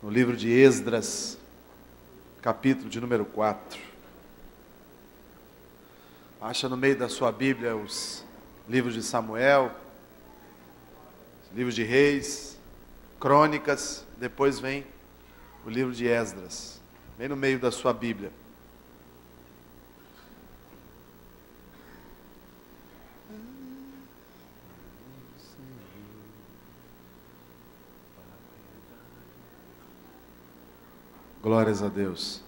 no livro de Esdras, capítulo de número 4. Acha no meio da sua Bíblia os livros de Samuel, os livros de Reis, Crônicas, depois vem o livro de Esdras, bem no meio da sua Bíblia. Glórias a Deus.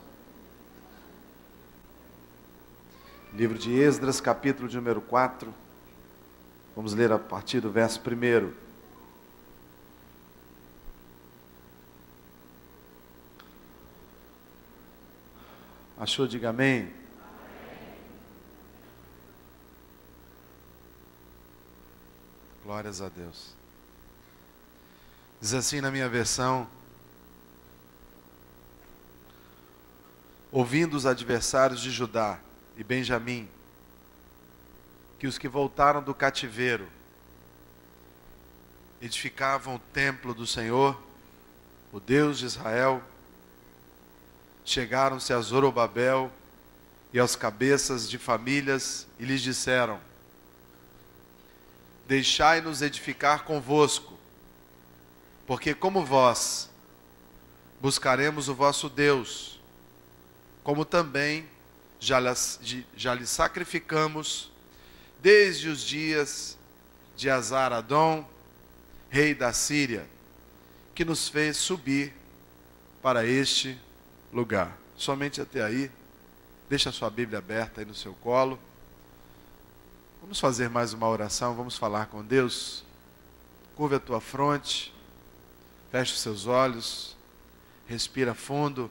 Livro de Esdras, capítulo de número 4. Vamos ler a partir do verso 1. Achou? Diga amém. Amém. Glórias a Deus. Diz assim na minha versão: ouvindo os adversários de Judá e Benjamim, que os que voltaram do cativeiro edificavam o templo do Senhor, o Deus de Israel, chegaram-se a Zorobabel e aos cabeças de famílias e lhes disseram: deixai-nos edificar convosco, porque como vós buscaremos o vosso Deus, como também já lhe sacrificamos desde os dias de Azar-Adom, rei da Síria, que nos fez subir para este lugar. Somente até aí. Deixa a sua Bíblia aberta aí no seu colo. Vamos fazer mais uma oração, vamos falar com Deus. Curva a tua fronte, feche os seus olhos, respira fundo.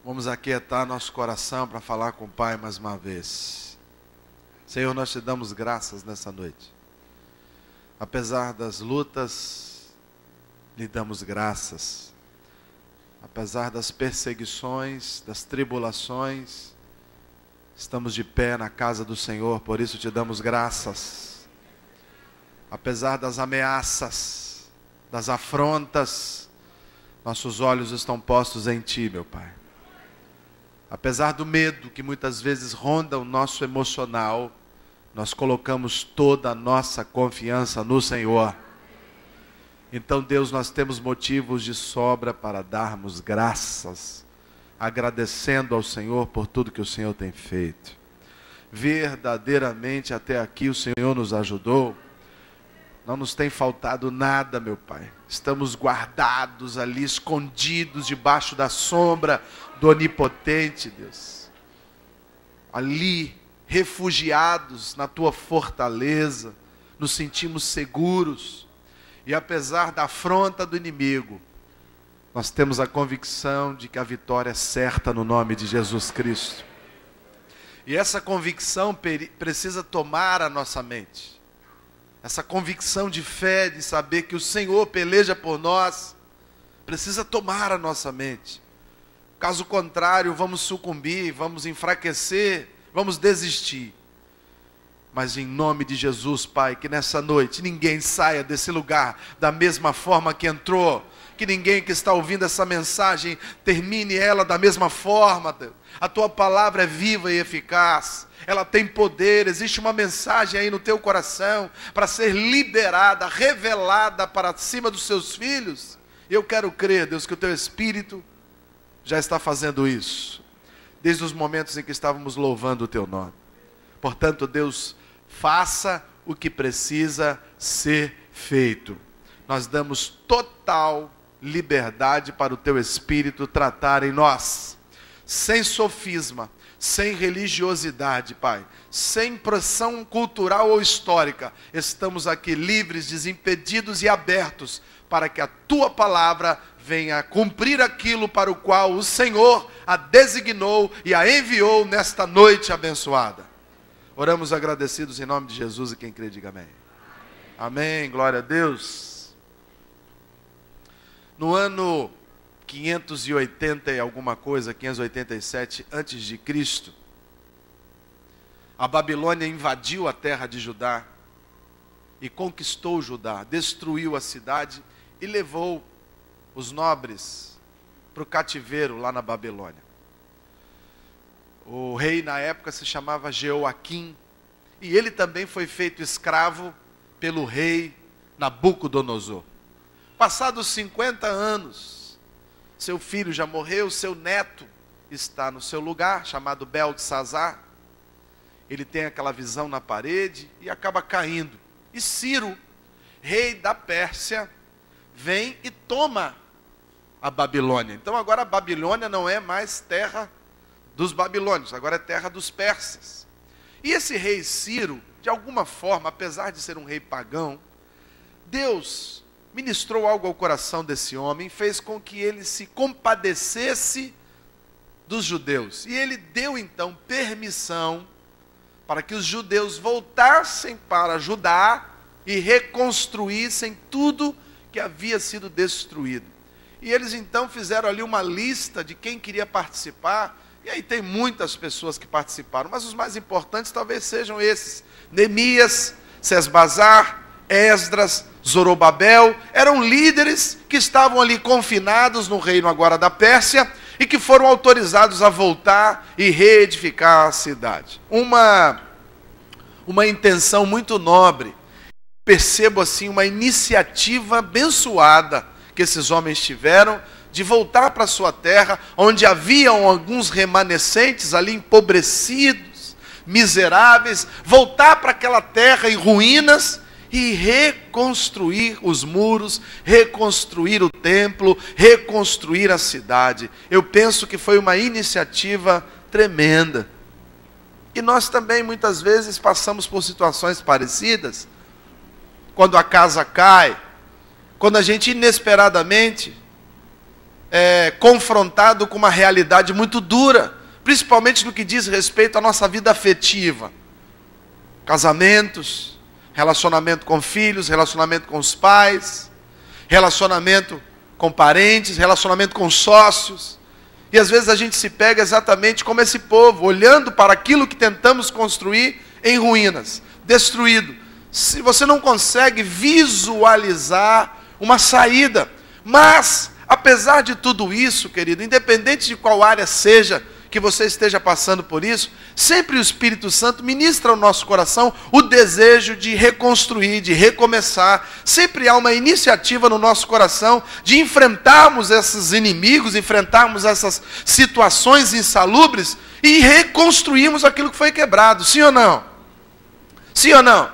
Vamos aquietar nosso coração para falar com o Pai mais uma vez. Senhor, nós te damos graças nessa noite. Apesar das lutas, lhe damos graças. Apesar das perseguições, das tribulações, estamos de pé na casa do Senhor, por isso te damos graças. Apesar das ameaças, das afrontas, nossos olhos estão postos em ti, meu Pai. Apesar do medo que muitas vezes ronda o nosso emocional, nós colocamos toda a nossa confiança no Senhor. Então, Deus, nós temos motivos de sobra para darmos graças, agradecendo ao Senhor por tudo que o Senhor tem feito. Verdadeiramente até aqui o Senhor nos ajudou. Não nos tem faltado nada, meu Pai. Estamos guardados ali, escondidos debaixo da sombra do Onipotente, Deus. Ali, refugiados na Tua fortaleza, nos sentimos seguros. E apesar da afronta do inimigo, nós temos a convicção de que a vitória é certa no nome de Jesus Cristo. E essa convicção precisa tomar a nossa mente. Essa convicção de fé, de saber que o Senhor peleja por nós, precisa tomar a nossa mente. Caso contrário, vamos sucumbir, vamos enfraquecer, vamos desistir. Mas em nome de Jesus, Pai, que nessa noite ninguém saia desse lugar da mesma forma que entrou. Que ninguém que está ouvindo essa mensagem termine ela da mesma forma, Deus. A Tua palavra é viva e eficaz. Ela tem poder, existe uma mensagem aí no teu coração para ser liberada, revelada para cima dos seus filhos. E eu quero crer, Deus, que o teu Espírito já está fazendo isso, desde os momentos em que estávamos louvando o teu nome. Portanto, Deus, faça o que precisa ser feito. Nós damos total liberdade para o teu Espírito tratar em nós, sem sofisma, sem religiosidade, Pai, sem pressão cultural ou histórica. Estamos aqui livres, desimpedidos e abertos para que a Tua palavra venha cumprir aquilo para o qual o Senhor a designou e a enviou nesta noite abençoada. Oramos agradecidos em nome de Jesus, e quem crê diga amém. Amém, glória a Deus. No ano 580 e alguma coisa, 587 antes de Cristo, a Babilônia invadiu a terra de Judá e conquistou Judá, destruiu a cidade e levou os nobres para o cativeiro lá na Babilônia. O rei na época se chamava Jeoaquim, e ele também foi feito escravo pelo rei Nabucodonosor. Passados 50 anos, seu filho já morreu, seu neto está no seu lugar, chamado Beltesazar. Ele tem aquela visão na parede e acaba caindo. E Ciro, rei da Pérsia, vem e toma a Babilônia. Então agora a Babilônia não é mais terra dos babilônios, agora é terra dos persas. E esse rei Ciro, de alguma forma, apesar de ser um rei pagão, Deus ministrou algo ao coração desse homem, fez com que ele se compadecesse dos judeus. E ele deu então permissão para que os judeus voltassem para Judá e reconstruíssem tudo que havia sido destruído. E eles então fizeram ali uma lista de quem queria participar, e aí tem muitas pessoas que participaram, mas os mais importantes talvez sejam esses: Neemias, Sesbazar, Esdras, Zorobabel. Eram líderes que estavam ali confinados no reino agora da Pérsia e que foram autorizados a voltar e reedificar a cidade. Uma intenção muito nobre. Percebo assim uma iniciativa abençoada que esses homens tiveram de voltar para a sua terra, onde haviam alguns remanescentes ali empobrecidos, miseráveis, voltar para aquela terra em ruínas e reconstruir os muros, reconstruir o templo, reconstruir a cidade. Eu penso que foi uma iniciativa tremenda. E nós também muitas vezes passamos por situações parecidas, quando a casa cai, quando a gente inesperadamente é confrontado com uma realidade muito dura, principalmente no que diz respeito à nossa vida afetiva. Casamentos, relacionamento com filhos, relacionamento com os pais, relacionamento com parentes, relacionamento com sócios. E às vezes a gente se pega exatamente como esse povo, olhando para aquilo que tentamos construir em ruínas, destruído. Se você não consegue visualizar uma saída, mas apesar de tudo isso, querido, independente de qual área seja que você esteja passando por isso, sempre o Espírito Santo ministra ao nosso coração o desejo de reconstruir, de recomeçar. Sempre há uma iniciativa no nosso coração de enfrentarmos esses inimigos, enfrentarmos essas situações insalubres e reconstruirmos aquilo que foi quebrado. Sim ou não? Sim ou não?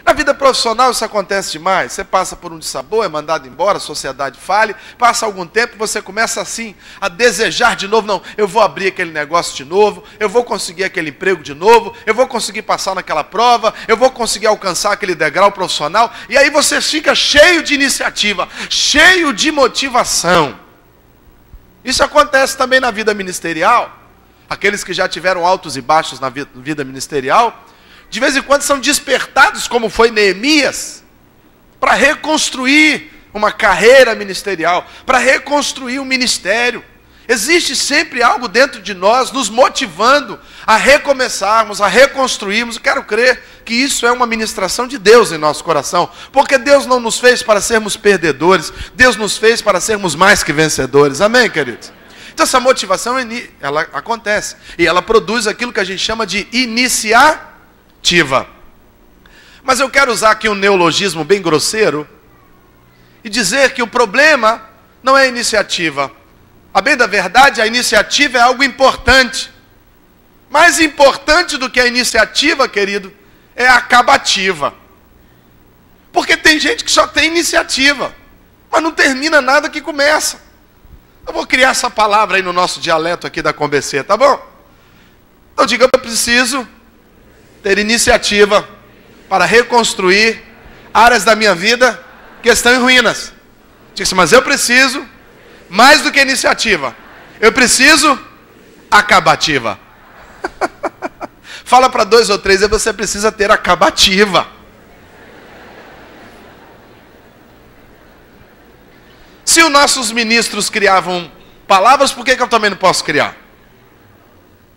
Na vida profissional isso acontece demais. Você passa por um dissabor, é mandado embora, a sociedade fale, passa algum tempo, você começa assim a desejar de novo: não, eu vou abrir aquele negócio de novo, eu vou conseguir aquele emprego de novo, eu vou conseguir passar naquela prova, eu vou conseguir alcançar aquele degrau profissional. E aí você fica cheio de iniciativa, cheio de motivação. Isso acontece também na vida ministerial. Aqueles que já tiveram altos e baixos na vida ministerial, de vez em quando são despertados, como foi Neemias, para reconstruir uma carreira ministerial, para reconstruir um ministério. Existe sempre algo dentro de nós nos motivando a recomeçarmos, a reconstruirmos. Eu quero crer que isso é uma ministração de Deus em nosso coração, porque Deus não nos fez para sermos perdedores, Deus nos fez para sermos mais que vencedores. Amém, queridos? Então essa motivação, ela acontece, e ela produz aquilo que a gente chama de iniciativa. Mas eu quero usar aqui um neologismo bem grosseiro e dizer que o problema não é a iniciativa. A bem da verdade, a iniciativa é algo importante. Mais importante do que a iniciativa, querido, é a acabativa. Porque tem gente que só tem iniciativa, mas não termina nada que começa. Eu vou criar essa palavra aí no nosso dialeto aqui da Combecê, tá bom? Então diga: eu preciso ter iniciativa para reconstruir áreas da minha vida que estão em ruínas. Diga assim: mas eu preciso, mais do que iniciativa, eu preciso acabativa. Fala para 2 ou 3, aí você precisa ter acabativa. Se os nossos ministros criavam palavras, por que eu também não posso criar?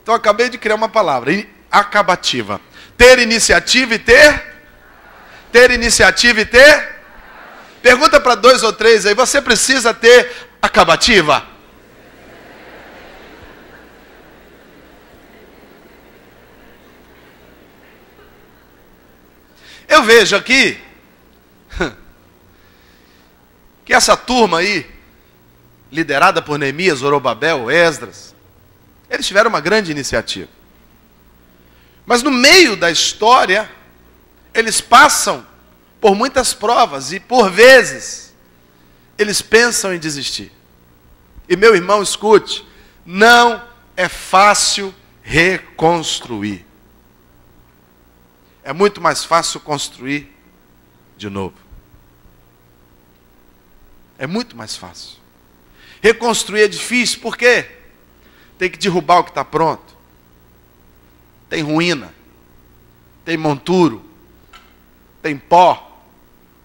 Então eu acabei de criar uma palavra: acabativa. Ter iniciativa e ter? Ter iniciativa e ter? Pergunta para 2 ou 3 aí, você precisa ter acabativa? Eu vejo aqui que essa turma aí, liderada por Neemias, Zorobabel, Esdras, eles tiveram uma grande iniciativa. Mas no meio da história, eles passam por muitas provas e por vezes eles pensam em desistir. E meu irmão, escute, não é fácil reconstruir. É muito mais fácil construir de novo. É muito mais fácil. Reconstruir é difícil, por quê? Tem que derrubar o que está pronto. Tem ruína, tem monturo, tem pó.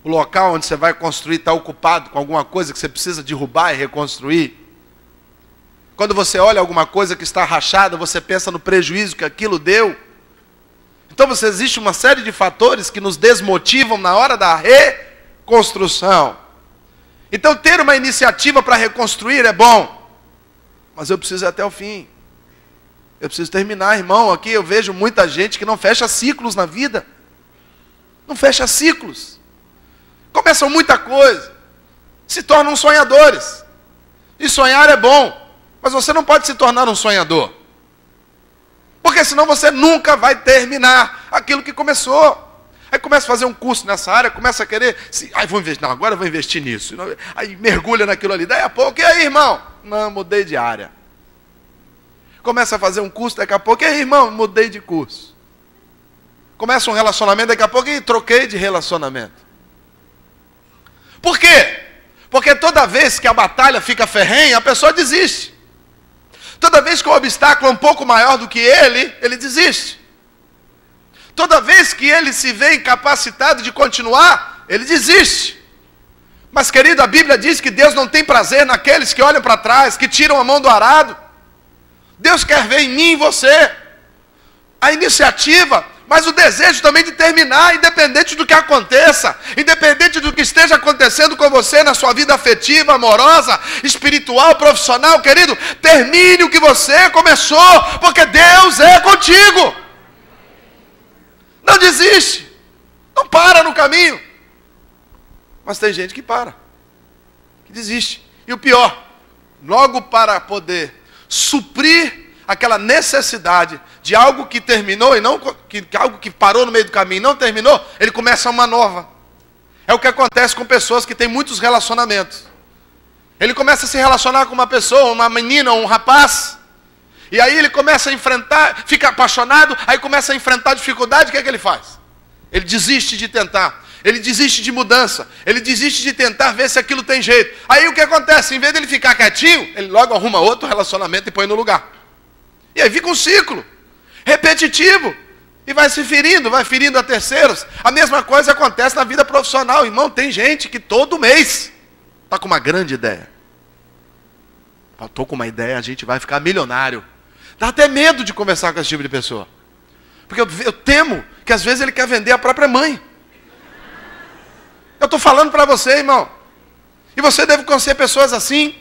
O local onde você vai construir está ocupado com alguma coisa que você precisa derrubar e reconstruir. Quando você olha alguma coisa que está rachada, você pensa no prejuízo que aquilo deu. Então existe uma série de fatores que nos desmotivam na hora da reconstrução. Então ter uma iniciativa para reconstruir é bom, mas eu preciso ir até o fim. Eu preciso terminar, irmão. Aqui eu vejo muita gente que não fecha ciclos na vida. Não fecha ciclos. Começam muita coisa, se tornam sonhadores. E sonhar é bom, mas você não pode se tornar um sonhador. Porque senão você nunca vai terminar aquilo que começou. Aí começa a fazer um curso nessa área, começa a querer, vou investir, não, agora eu vou investir nisso. Aí mergulha naquilo ali, daí a pouco, e aí, irmão? Não, mudei de área. Começa a fazer um curso, daqui a pouco, e aí, irmão? Mudei de curso. Começa um relacionamento, daqui a pouco, e troquei de relacionamento. Por quê? Porque toda vez que a batalha fica ferrenha, a pessoa desiste. Toda vez que o obstáculo é um pouco maior do que ele desiste. Toda vez que ele se vê incapacitado de continuar, ele desiste. Mas, querido, a Bíblia diz que Deus não tem prazer naqueles que olham para trás, que tiram a mão do arado. Deus quer ver em mim e em você a iniciativa, mas o desejo também de terminar, independente do que aconteça, independente do que esteja acontecendo com você na sua vida afetiva, amorosa, espiritual, profissional, querido, termine o que você começou, porque Deus é contigo. Não desiste, não para no caminho. Mas tem gente que para, que desiste. E o pior, logo para poder suprir aquela necessidade de algo que terminou e não algo que parou no meio do caminho e não terminou, ele começa uma nova. É o que acontece com pessoas que têm muitos relacionamentos. Ele começa a se relacionar com uma pessoa, uma menina, um rapaz, e aí ele começa a enfrentar, fica apaixonado, aí começa a enfrentar dificuldade, o que é que ele faz? Ele desiste de tentar, ele desiste de mudança, ele desiste de tentar ver se aquilo tem jeito. Aí o que acontece? Em vez dele ficar quietinho, ele logo arruma outro relacionamento e põe no lugar. E aí fica um ciclo repetitivo, e vai se ferindo, vai ferindo a terceiros. A mesma coisa acontece na vida profissional, irmão. Tem gente que todo mês está com uma grande ideia. Estou com uma ideia, a gente vai ficar milionário. Dá até medo de conversar com esse tipo de pessoa, porque eu temo que às vezes ele quer vender a própria mãe. Eu estou falando para você, irmão, e você deve conhecer pessoas assim.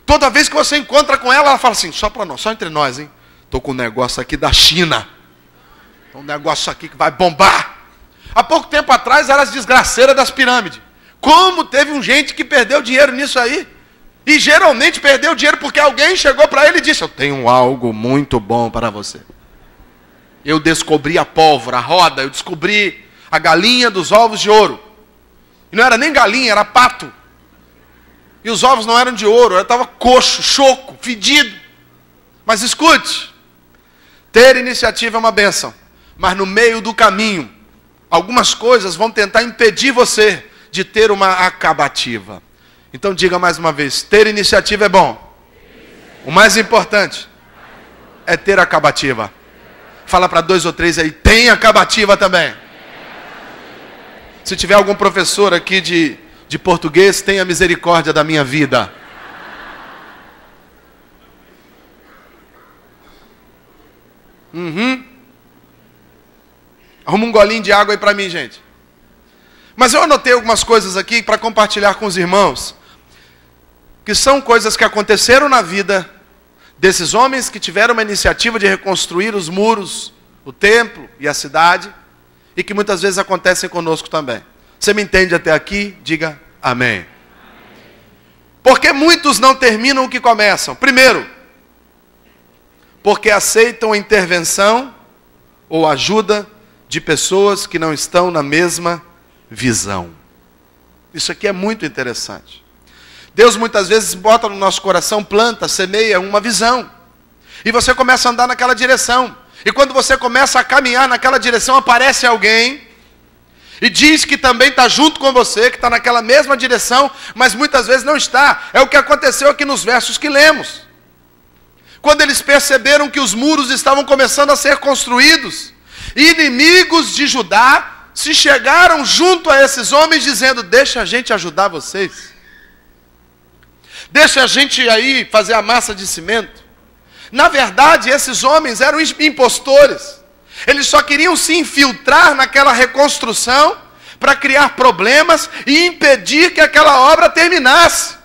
Toda vez que você encontra com ela, ela fala assim, só para nós, só entre nós, hein? Estou com um negócio aqui da China, um negócio aqui que vai bombar. Há pouco tempo atrás era as desgraceiras das pirâmides. Como teve gente que perdeu dinheiro nisso aí? E geralmente perdeu dinheiro porque alguém chegou para ele e disse, eu tenho algo muito bom para você. Eu descobri a pólvora, a roda, eu descobri a galinha dos ovos de ouro. E não era nem galinha, era pato. E os ovos não eram de ouro, estava coxo, choco, fedido. Mas escute, ter iniciativa é uma bênção. Mas no meio do caminho, algumas coisas vão tentar impedir você de ter uma acabativa. Então diga mais uma vez, ter iniciativa é bom. O mais importante é ter acabativa. Fala para 2 ou 3 aí, tem acabativa também. Se tiver algum professor aqui de português, tenha misericórdia da minha vida. Arruma um golinho de água aí para mim, gente. Mas eu anotei algumas coisas aqui para compartilhar com os irmãos, que são coisas que aconteceram na vida desses homens que tiveram uma iniciativa de reconstruir os muros, o templo e a cidade, e que muitas vezes acontecem conosco também. Você me entende até aqui? Diga amém. Porque muitos não terminam o que começam. Primeiro, porque aceitam a intervenção ou ajuda de pessoas que não estão na mesma visão. Isso aqui é muito interessante. Deus muitas vezes bota no nosso coração, planta, semeia uma visão. E você começa a andar naquela direção. E quando você começa a caminhar naquela direção, aparece alguém e diz que também está junto com você, que está naquela mesma direção, mas muitas vezes não está. É o que aconteceu aqui nos versos que lemos. Quando eles perceberam que os muros estavam começando a ser construídos, inimigos de Judá se chegaram junto a esses homens dizendo: deixa a gente ajudar vocês. Deixa a gente aí fazer a massa de cimento. Na verdade, esses homens eram impostores. Eles só queriam se infiltrar naquela reconstrução para criar problemas e impedir que aquela obra terminasse.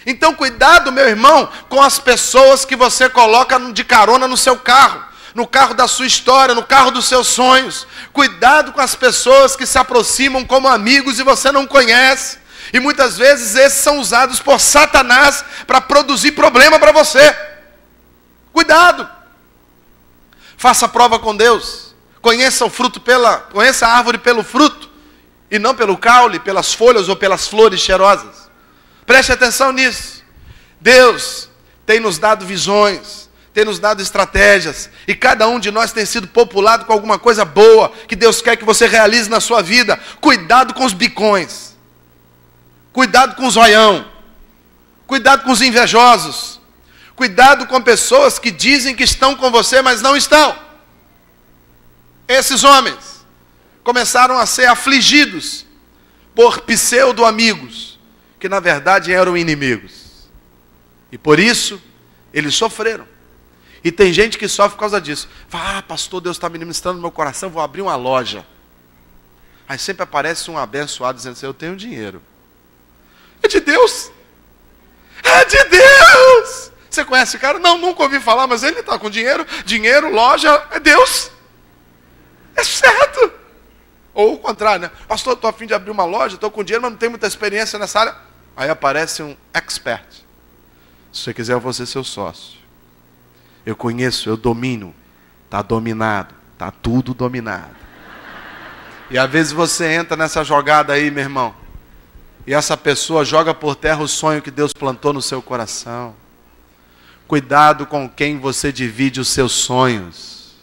Então, cuidado, meu irmão, com as pessoas que você coloca de carona no seu carro, no carro da sua história, no carro dos seus sonhos. Cuidado com as pessoas que se aproximam como amigos e você não conhece. E muitas vezes esses são usados por Satanás para produzir problema para você. Cuidado. Faça a prova com Deus. Conheça o fruto conheça a árvore pelo fruto e não pelo caule, pelas folhas ou pelas flores cheirosas. Preste atenção nisso. Deus tem nos dado visões, tem nos dado estratégias, e cada um de nós tem sido populado com alguma coisa boa que Deus quer que você realize na sua vida. Cuidado com os bicões. Cuidado com o zoião. Cuidado com os invejosos. Cuidado com pessoas que dizem que estão com você, mas não estão. Esses homens começaram a ser afligidos por pseudo-amigos, que na verdade eram inimigos. E por isso, eles sofreram. E tem gente que sofre por causa disso. Fala: pastor, Deus está me ministrando no meu coração, vou abrir uma loja. Aí sempre aparece um abençoado dizendo assim: eu tenho dinheiro. É de Deus. É de Deus. Você conhece o cara? Não, nunca ouvi falar, mas ele está com dinheiro. Dinheiro, loja, é Deus. É certo. Ou o contrário, né? Pastor, estou a fim de abrir uma loja, estou com dinheiro, mas não tenho muita experiência nessa área. Aí aparece um expert. Se você quiser, eu vou ser seu sócio. Eu conheço, eu domino. Está dominado. Está tudo dominado. E às vezes você entra nessa jogada aí, meu irmão, e essa pessoa joga por terra o sonho que Deus plantou no seu coração. Cuidado com quem você divide os seus sonhos.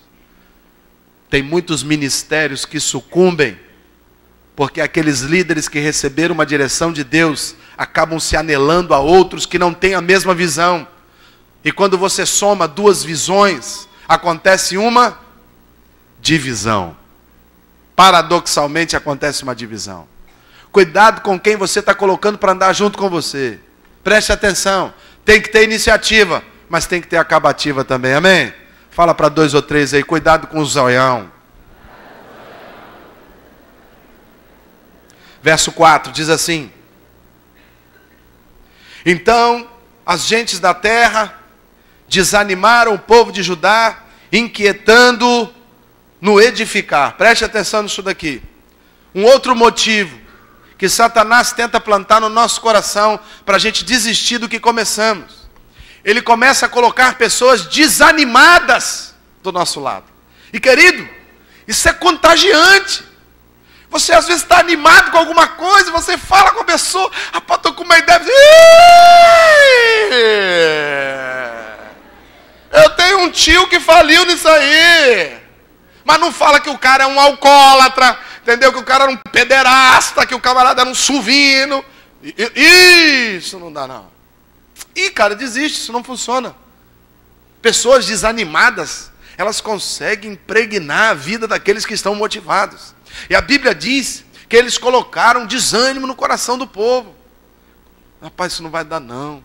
Tem muitos ministérios que sucumbem, porque aqueles líderes que receberam uma direção de Deus acabam se anelando a outros que não têm a mesma visão. E quando você soma duas visões, acontece uma divisão. Paradoxalmente acontece uma divisão. Cuidado com quem você está colocando para andar junto com você. Preste atenção. Tem que ter iniciativa, mas tem que ter acabativa também. Amém? Fala para 2 ou 3 aí. Cuidado com o zoião. Verso 4 diz assim: então as gentes da terra desanimaram o povo de Judá, inquietando no edificar. Preste atenção nisso daqui. Um outro motivo que Satanás tenta plantar no nosso coração para a gente desistir do que começamos. Ele começa a colocar pessoas desanimadas do nosso lado. E querido, isso é contagiante. Você às vezes está animado com alguma coisa, você fala com a pessoa: rapaz, estou com uma ideia. Eu tenho um tio que faliu nisso aí. Mas não fala que o cara é um alcoólatra, entendeu? Que o cara era um pederasta, que o camarada era um suvino. Isso não dá não. Ih, cara, desiste, isso não funciona. Pessoas desanimadas, elas conseguem impregnar a vida daqueles que estão motivados. E a Bíblia diz que eles colocaram desânimo no coração do povo. Rapaz, isso não vai dar não.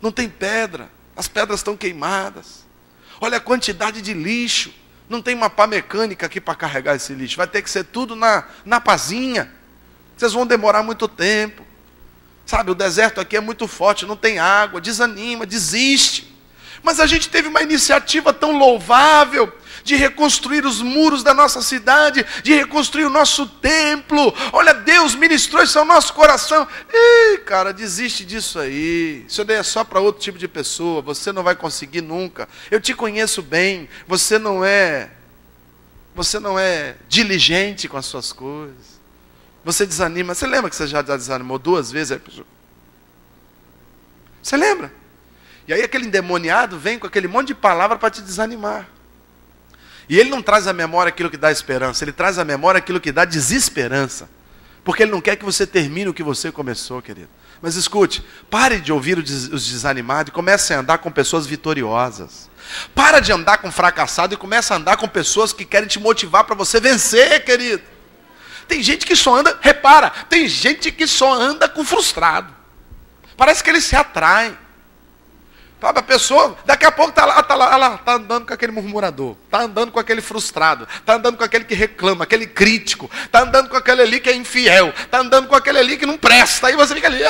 Não tem pedra, as pedras estão queimadas. Olha a quantidade de lixo. Não tem uma pá mecânica aqui para carregar esse lixo. Vai ter que ser tudo na pazinha. Vocês vão demorar muito tempo. Sabe, o deserto aqui é muito forte, não tem água, desanima, desiste. Mas a gente teve uma iniciativa tão louvável de reconstruir os muros da nossa cidade, de reconstruir o nosso templo. Olha, Deus ministrou isso ao nosso coração. Ih, cara, desiste disso aí. Isso daí é só para outro tipo de pessoa. Você não vai conseguir nunca. Eu te conheço bem. Você não é diligente com as suas coisas. Você desanima. Você lembra que você já desanimou 2 vezes? Você lembra? E aí aquele endemoniado vem com aquele monte de palavra para te desanimar. E ele não traz à memória aquilo que dá esperança, ele traz à memória aquilo que dá desesperança. Porque ele não quer que você termine o que você começou, querido. Mas escute, pare de ouvir os desanimados e comece a andar com pessoas vitoriosas. Para de andar com fracassado e comece a andar com pessoas que querem te motivar para você vencer, querido. Tem gente que só anda, repara, tem gente que só anda com frustrado. Parece que eles se atraem. Sabe, a pessoa, daqui a pouco está andando com aquele murmurador, está andando com aquele frustrado, está andando com aquele que reclama, aquele crítico, está andando com aquele ali que é infiel, está andando com aquele ali que não presta. Aí você fica ali,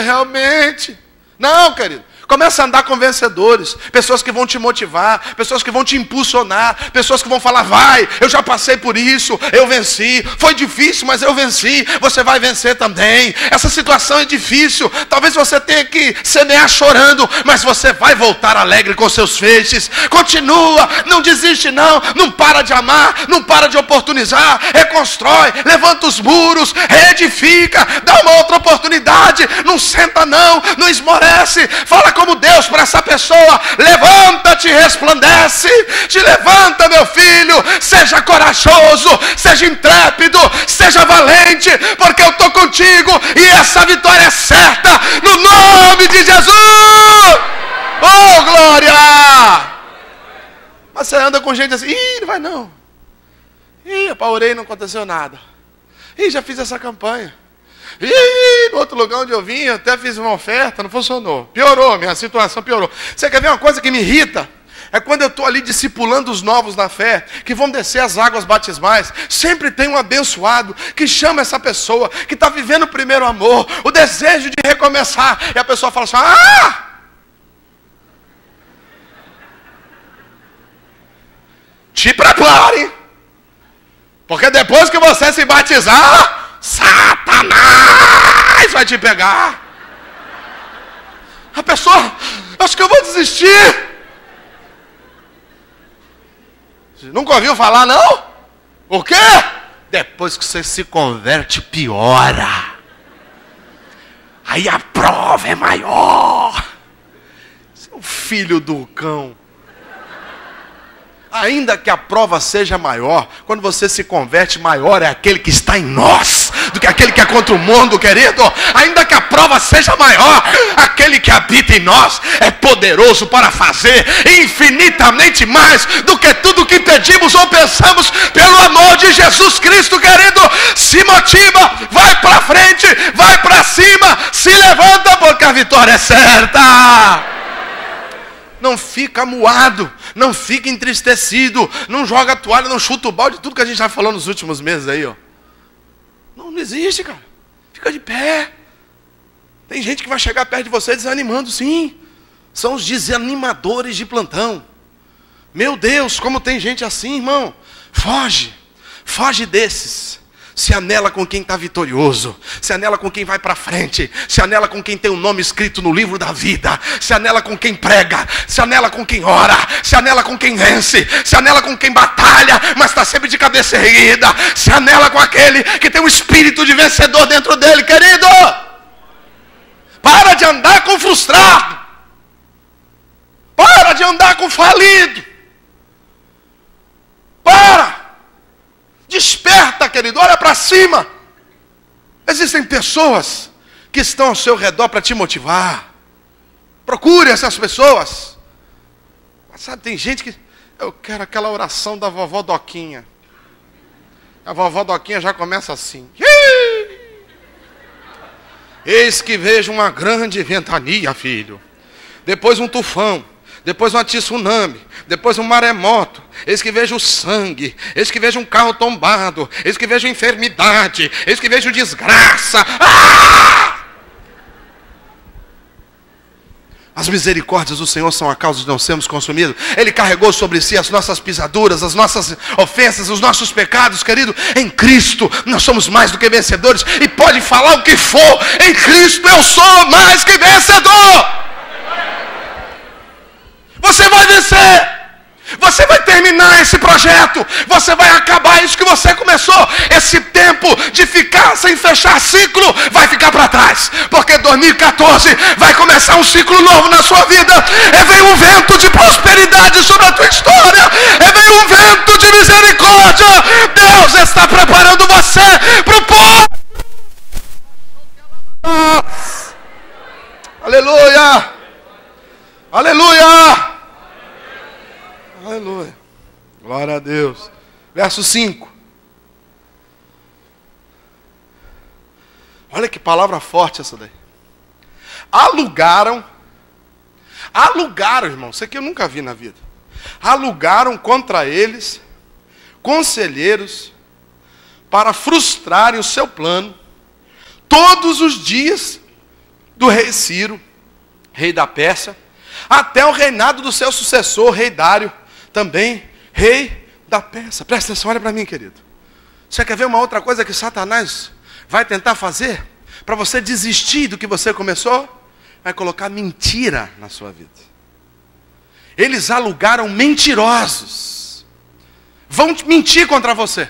realmente. Não, querido. Começa a andar com vencedores, pessoas que vão te motivar, pessoas que vão te impulsionar, pessoas que vão falar, vai, eu já passei por isso, eu venci, foi difícil, mas eu venci, você vai vencer também. Essa situação é difícil, talvez você tenha que semear chorando, mas você vai voltar alegre com seus feixes. Continua, não desiste não para de amar, não para de oportunizar, reconstrói, levanta os muros, reedifica, dá uma outra oportunidade, não senta não esmorece, fala como Deus para essa pessoa, levanta-te, resplandece, te levanta, meu filho, seja corajoso, seja intrépido, seja valente, porque eu estou contigo, e essa vitória é certa, no nome de Jesus. Oh, glória! Mas você anda com gente assim, não vai não, eu orei, não aconteceu nada, já fiz essa campanha, no outro lugar onde eu vim, até fiz uma oferta, não funcionou. Piorou, minha situação piorou. Você quer ver uma coisa que me irrita? É quando eu estou ali discipulando os novos na fé, que vão descer as águas batismais. Sempre tem um abençoado que chama essa pessoa, que está vivendo o primeiro amor, o desejo de recomeçar. E a pessoa fala assim, te prepare, porque depois que você se batizar, Satanás vai te pegar. A pessoa, acho que eu vou desistir. Nunca ouviu falar não? O quê? Depois que você se converte, piora. Aí a prova é maior. Seu filho do cão. Ainda que a prova seja maior, quando você se converte, maior é aquele que está em nós do que aquele que é contra o mundo, querido. Ainda que a prova seja maior, aquele que habita em nós é poderoso para fazer infinitamente mais do que tudo que pedimos ou pensamos, pelo amor de Jesus Cristo, querido. Se motiva, vai para frente, vai para cima, se levanta, porque a vitória é certa. Não fica amuado, não fica entristecido, não joga a toalha, não chuta o balde, tudo que a gente já falou nos últimos meses aí, ó. Não existe, cara. Fica de pé. Tem gente que vai chegar perto de você desanimando, sim. São os desanimadores de plantão. Meu Deus, como tem gente assim, irmão. Foge desses. Se anela com quem está vitorioso, se anela com quem vai para frente, se anela com quem tem o nome escrito no livro da vida, se anela com quem prega, se anela com quem ora, se anela com quem vence, se anela com quem batalha, mas está sempre de cabeça erguida, se anela com aquele que tem um espírito de vencedor dentro dele, querido. Para de andar com frustrado, para de andar com falido, desperta, querido, olha para cima. Existem pessoas que estão ao seu redor para te motivar. Procure essas pessoas. Mas sabe, tem gente que, eu quero aquela oração da vovó Doquinha. A vovó Doquinha já começa assim. Eis que vejo uma grande ventania, filho. Depois um tufão. depois um tsunami, depois um maremoto, eis que vejo sangue, eis que vejo um carro tombado, eis que vejo enfermidade, eis que vejo desgraça. As misericórdias do Senhor são a causa de não sermos consumidos. Ele carregou sobre si as nossas pisaduras, as nossas ofensas, os nossos pecados, querido. Em Cristo nós somos mais do que vencedores. E pode falar o que for, em Cristo eu sou mais que vencedor. Você vai vencer. Você vai terminar esse projeto. Você vai acabar isso que você começou. Esse tempo de ficar sem fechar ciclo vai ficar para trás. Porque 2014 vai começar um ciclo novo na sua vida. Vem um vento de prosperidade sobre a tua história. Vem um vento de misericórdia. Deus está preparando você para o povo. Aleluia. Aleluia. Aleluia. Glória a Deus. Verso 5. Olha que palavra forte essa daí. Alugaram, irmão, isso aqui eu nunca vi na vida. Alugaram contra eles conselheiros para frustrarem o seu plano todos os dias do rei Ciro, rei da Pérsia, até o reinado do seu sucessor, rei Dário, também rei da Pérsia. Presta atenção, olha para mim, querido. Você quer ver uma outra coisa que Satanás vai tentar fazer para você desistir do que você começou? Vai colocar mentira na sua vida. Eles alugaram mentirosos. Vão mentir contra você.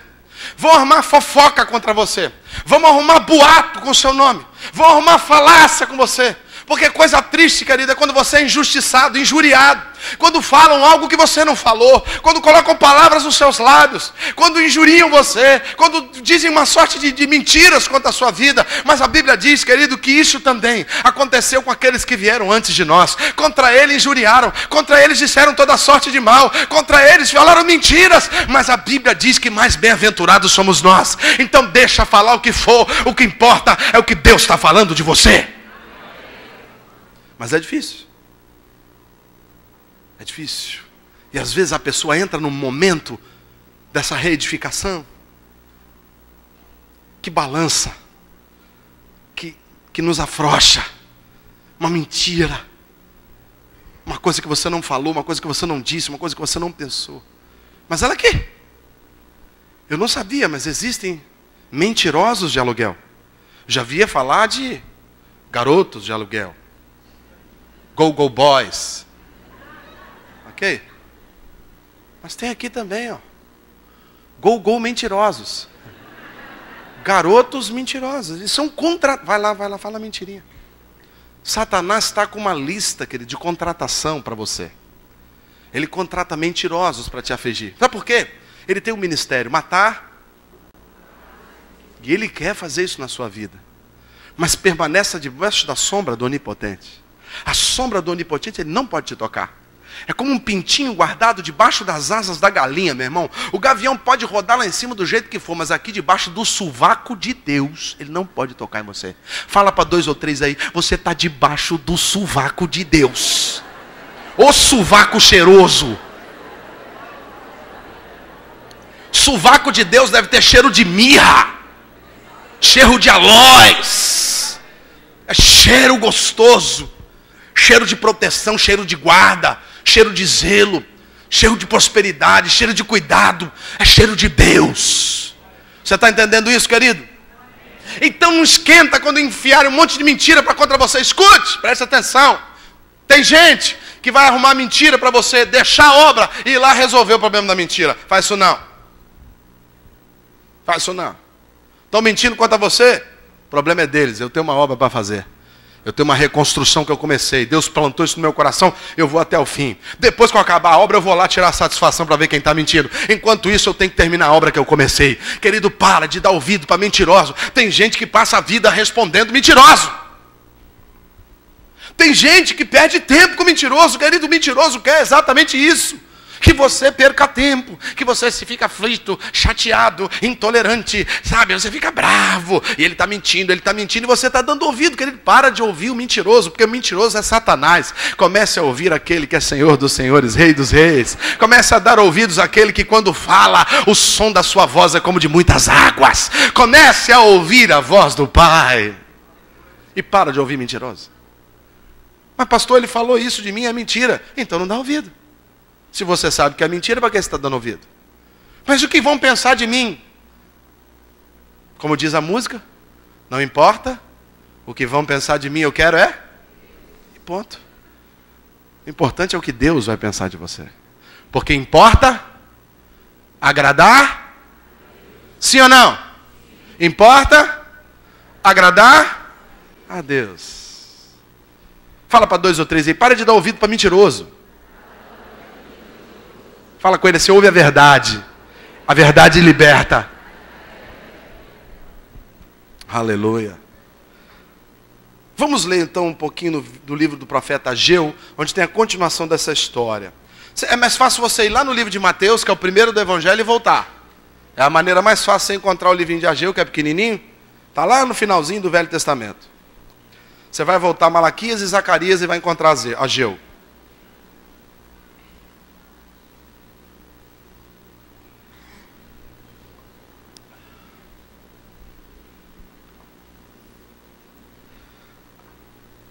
Vão arrumar fofoca contra você. Vão arrumar boato com o seu nome. Vão arrumar falácia com você. Porque coisa triste, querida, é quando você é injustiçado, injuriado. Quando falam algo que você não falou. Quando colocam palavras nos seus lábios. Quando injuriam você. Quando dizem uma sorte de mentiras contra a sua vida. Mas a Bíblia diz, querido, que isso também aconteceu com aqueles que vieram antes de nós. Contra eles injuriaram. Contra eles disseram toda sorte de mal. Contra eles falaram mentiras. Mas a Bíblia diz que mais bem-aventurados somos nós. Então deixa falar o que for. O que importa é o que Deus está falando de você. Mas é difícil. É difícil. E às vezes a pessoa entra num momento dessa reedificação que balança, que nos afrouxa. Uma mentira. Uma coisa que você não falou, uma coisa que você não disse, uma coisa que você não pensou. Mas olha aqui. Eu não sabia, mas existem mentirosos de aluguel. Já via falar de garotos de aluguel. Go boys. Ok? Mas tem aqui também, ó. Go mentirosos. Garotos mentirosos. Eles são Vai lá, fala mentirinha. Satanás está com uma lista, querido, de contratação para você. Ele contrata mentirosos para te afligir. Sabe por quê? Ele tem um ministério, matar. E ele quer fazer isso na sua vida. Mas permaneça debaixo da sombra do Onipotente. A sombra do Onipotente, ele não pode te tocar. É como um pintinho guardado debaixo das asas da galinha, meu irmão. O gavião pode rodar lá em cima do jeito que for, mas aqui debaixo do sovaco de Deus, ele não pode tocar em você. Fala para 2 ou 3 aí, você está debaixo do sovaco de Deus. O sovaco cheiroso. Sovaco de Deus deve ter cheiro de mirra. Cheiro de aloés. É cheiro gostoso. Cheiro de proteção, cheiro de guarda, cheiro de zelo, cheiro de prosperidade, cheiro de cuidado, é cheiro de Deus. Você está entendendo isso, querido? Então não esquenta quando enfiarem um monte de mentira para contra você. Escute, preste atenção. Tem gente que vai arrumar mentira para você, deixar a obra e ir lá resolver o problema da mentira. Faz isso não. Faz isso não. Estão mentindo contra você? O problema é deles, eu tenho uma obra para fazer. Eu tenho uma reconstrução que eu comecei. Deus plantou isso no meu coração, eu vou até o fim. Depois que eu acabar a obra, eu vou lá tirar a satisfação para ver quem está mentindo. Enquanto isso, eu tenho que terminar a obra que eu comecei. Querido, para de dar ouvido para mentiroso. Tem gente que passa a vida respondendo mentiroso. Tem gente que perde tempo com mentiroso. Querido, o mentiroso quer exatamente isso. que você perca tempo, que você se fica aflito, chateado, intolerante, sabe? Você fica bravo, e ele está mentindo, e você está dando ouvido, querido. Para de ouvir o mentiroso, porque o mentiroso é Satanás. Comece a ouvir aquele que é Senhor dos senhores, Rei dos reis. Comece a dar ouvidos àquele que quando fala, o som da sua voz é como de muitas águas. Comece a ouvir a voz do Pai. E para de ouvir mentiroso. Mas pastor, ele falou isso de mim, é mentira. Então não dá ouvido. Se você sabe que é mentira, para que você está dando ouvido? Mas o que vão pensar de mim? Como diz a música, não importa. O que vão pensar de mim, eu quero é. E ponto. O importante é o que Deus vai pensar de você. Porque importa agradar. Sim ou não? Importa agradar a Deus. Fala para 2 ou 3 aí, para de dar ouvido para mentiroso. Fala com ele, você ouve a verdade liberta. Aleluia. Vamos ler então um pouquinho do livro do profeta Ageu, onde tem a continuação dessa história. É mais fácil você ir lá no livro de Mateus, que é o primeiro do Evangelho, e voltar. É a maneira mais fácil de você encontrar o livrinho de Ageu, que é pequenininho. Está lá no finalzinho do Velho Testamento. Você vai voltar a Malaquias e Zacarias e vai encontrar Ageu.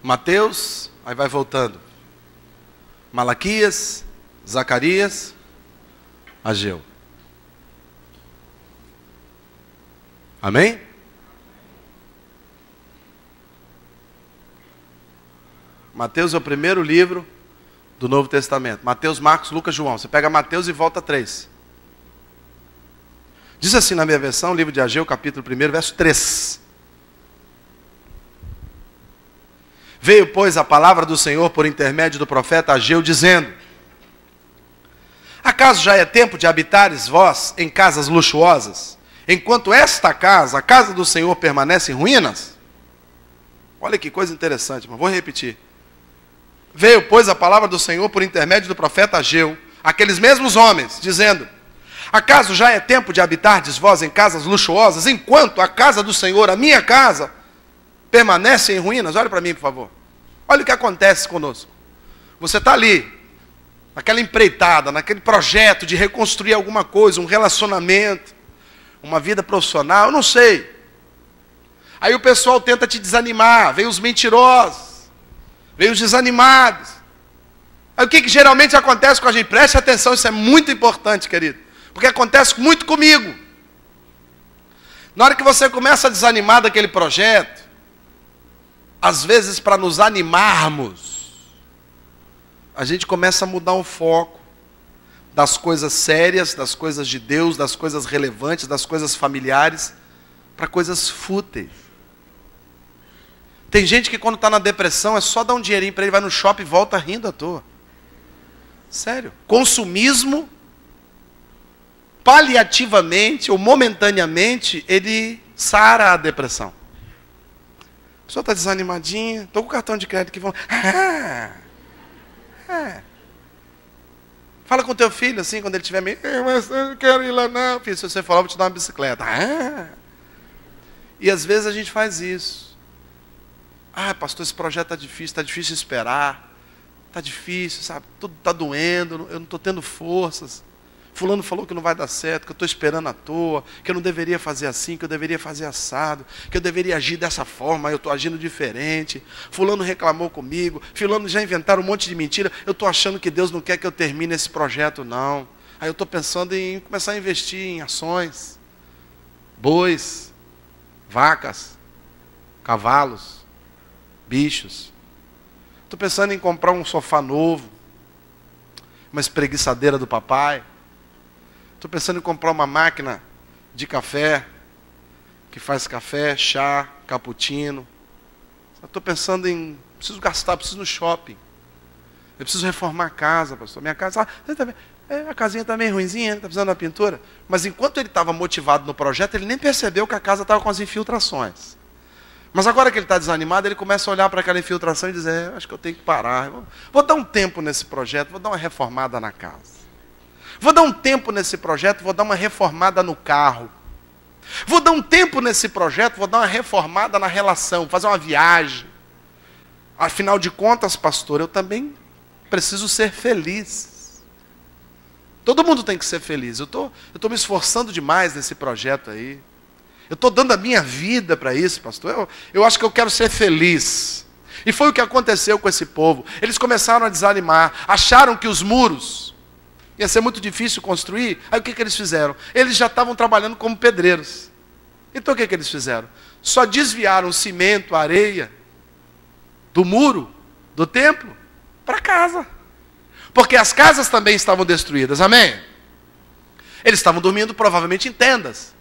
Mateus, aí vai voltando. Malaquias, Zacarias, Ageu. Amém? Mateus é o primeiro livro do Novo Testamento. Mateus, Marcos, Lucas, João. Você pega Mateus e volta 3. Diz assim na minha versão, livro de Ageu, capítulo 1, verso 3. Veio, pois, a palavra do Senhor por intermédio do profeta Ageu, dizendo: acaso já é tempo de habitares vós em casas luxuosas, enquanto esta casa, a casa do Senhor, permanece em ruínas? Olha que coisa interessante, mas vou repetir. Veio, pois, a palavra do Senhor por intermédio do profeta Ageu, aqueles mesmos homens, dizendo: acaso já é tempo de habitardes vós em casas luxuosas, enquanto a casa do Senhor, a minha casa, permanece em ruínas? Olha para mim, por favor. Olha o que acontece conosco. Você está ali, naquela empreitada, naquele projeto de reconstruir alguma coisa, um relacionamento, uma vida profissional, eu não sei. Aí o pessoal tenta te desanimar, vem os mentirosos, vem os desanimados. Aí o que geralmente acontece com a gente? Preste atenção, isso é muito importante, querido. Porque acontece muito comigo. Na hora que você começa a desanimar daquele projeto, às vezes para nos animarmos, a gente começa a mudar o foco das coisas sérias, das coisas de Deus, das coisas relevantes, das coisas familiares, para coisas fúteis. Tem gente que quando está na depressão é só dar um dinheirinho para ele, vai no shopping e volta rindo à toa. Sério. Consumismo, paliativamente ou momentaneamente, ele sara a depressão. A pessoa está desanimadinha, estou com o cartão de crédito que vão... Fala com o teu filho assim, quando ele estiver meio... mas eu não quero ir lá não. Filho, se você falar, eu vou te dar uma bicicleta. E às vezes a gente faz isso. Pastor, esse projeto está difícil esperar. Está difícil, sabe? Tudo está doendo, eu não estou tendo forças. Fulano falou que não vai dar certo, que eu estou esperando à toa, que eu não deveria fazer assim, que eu deveria fazer assado, que eu deveria agir dessa forma, eu estou agindo diferente. Fulano reclamou comigo, fulano já inventaram um monte de mentira, eu estou achando que Deus não quer que eu termine esse projeto, não. Aí eu estou pensando em começar a investir em ações, bois, vacas, cavalos, bichos. Estou pensando em comprar um sofá novo, uma espreguiçadeira do papai. Estou pensando em comprar uma máquina de café, que faz café, chá, cappuccino. Estou pensando em... preciso gastar, preciso ir no shopping. Eu preciso reformar a casa, pastor. Minha casa... a casinha está meio ruinzinha, está precisando de uma pintura. Mas enquanto ele estava motivado no projeto, ele nem percebeu que a casa estava com as infiltrações. Mas agora que ele está desanimado, ele começa a olhar para aquela infiltração e dizer: acho que eu tenho que parar. Vou dar um tempo nesse projeto, vou dar uma reformada na casa. Vou dar um tempo nesse projeto, vou dar uma reformada no carro. Vou dar um tempo nesse projeto, vou dar uma reformada na relação, fazer uma viagem. Afinal de contas, pastor, eu também preciso ser feliz. Todo mundo tem que ser feliz. Eu estou me esforçando demais nesse projeto aí. Eu estou dando a minha vida para isso, pastor. Eu acho que eu quero ser feliz. E foi o que aconteceu com esse povo. Eles começaram a desanimar. Acharam que os muros ia ser muito difícil construir. Aí o que eles fizeram? Eles já estavam trabalhando como pedreiros. Então o que eles fizeram? Só desviaram o cimento, a areia do muro, do templo, para casa. Porque as casas também estavam destruídas, amém? Eles estavam dormindo provavelmente em tendas.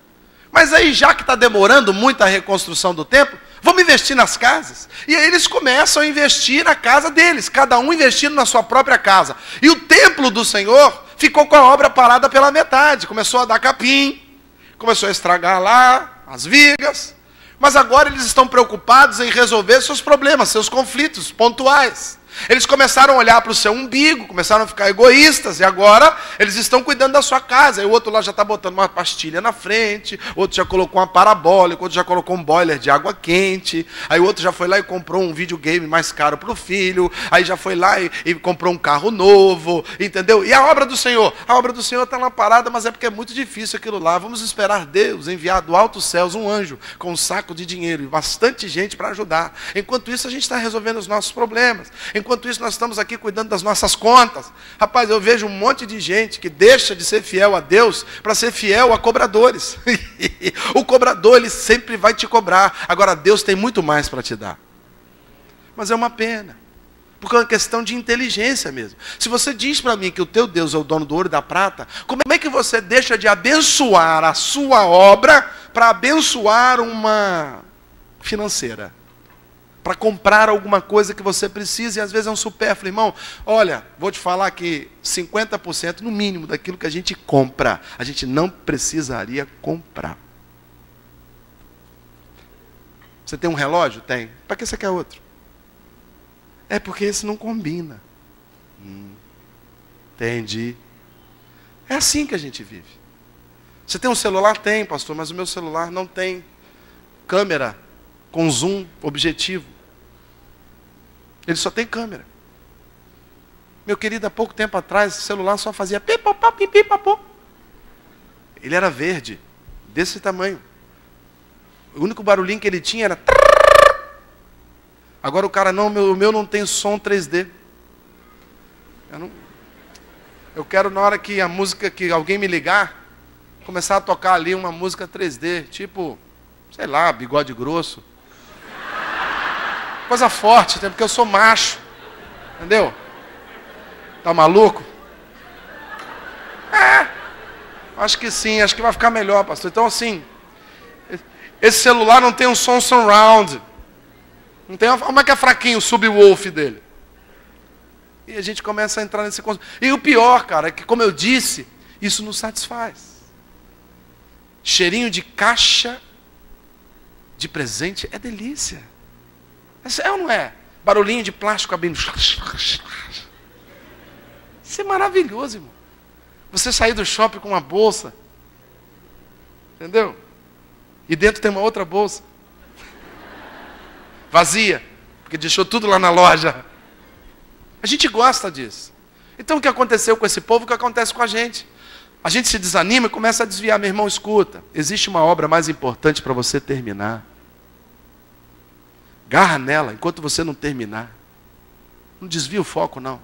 Mas aí, já que está demorando muito a reconstrução do templo, vamos investir nas casas. E aí eles começam a investir na casa deles, cada um investindo na sua própria casa. E o templo do Senhor ficou com a obra parada pela metade. Começou a dar capim, começou a estragar lá as vigas. Mas agora eles estão preocupados em resolver seus problemas, seus conflitos pontuais. Eles começaram a olhar para o seu umbigo, começaram a ficar egoístas, e agora eles estão cuidando da sua casa. Aí o outro lá já está botando uma pastilha na frente, o outro já colocou uma parabólica, o outro já colocou um boiler de água quente, aí o outro já foi lá e comprou um videogame mais caro para o filho, aí já foi lá e comprou um carro novo, entendeu? E a obra do Senhor? A obra do Senhor está lá parada, mas é porque é muito difícil aquilo lá. Vamos esperar Deus enviar do alto céus um anjo com um saco de dinheiro e bastante gente para ajudar. Enquanto isso, a gente está resolvendo os nossos problemas. Enquanto isso, nós estamos aqui cuidando das nossas contas. Rapaz, eu vejo um monte de gente que deixa de ser fiel a Deus para ser fiel a cobradores. O cobrador, ele sempre vai te cobrar. Agora, Deus tem muito mais para te dar. Mas é uma pena. Porque é uma questão de inteligência mesmo. Se você diz para mim que o teu Deus é o dono do ouro e da prata, como é que você deixa de abençoar a sua obra para abençoar uma financeira? Para comprar alguma coisa que você precisa, e às vezes é um supérfluo. Irmão, olha, vou te falar que 50% no mínimo daquilo que a gente compra, a gente não precisaria comprar. Você tem um relógio? Tem. Para que você quer outro? É porque esse não combina. Entendi. É assim que a gente vive. Você tem um celular? Tem, pastor, mas o meu celular não tem câmera com zoom objetivo. Ele só tem câmera. Meu querido, há pouco tempo atrás, o celular só fazia pipopá, pipipapô. Ele era verde, desse tamanho. O único barulhinho que ele tinha era... Agora o cara, não, o meu não tem som 3D. Eu quero, na hora que a música, que alguém me ligar, começar a tocar ali uma música 3D, tipo, sei lá, Bigode Grosso. Coisa forte, porque eu sou macho. Entendeu? Tá maluco? Acho que sim, acho que vai ficar melhor, pastor. Então, assim, esse celular não tem um som surround. Não tem como é que é fraquinho o subwoofer dele? E a gente começa a entrar nesse conceito. E o pior, cara, é que, como eu disse, isso nos satisfaz. Cheirinho de caixa de presente é delícia. É ou não é? Barulhinho de plástico abrindo. Isso é maravilhoso, irmão. Você sair do shopping com uma bolsa. Entendeu? E dentro tem uma outra bolsa. Vazia. Porque deixou tudo lá na loja. A gente gosta disso. Então o que aconteceu com esse povo, o que acontece com a gente? A gente se desanima e começa a desviar. Meu irmão, escuta. Existe uma obra mais importante para você terminar. Garra nela enquanto você não terminar. Não desvia o foco, não.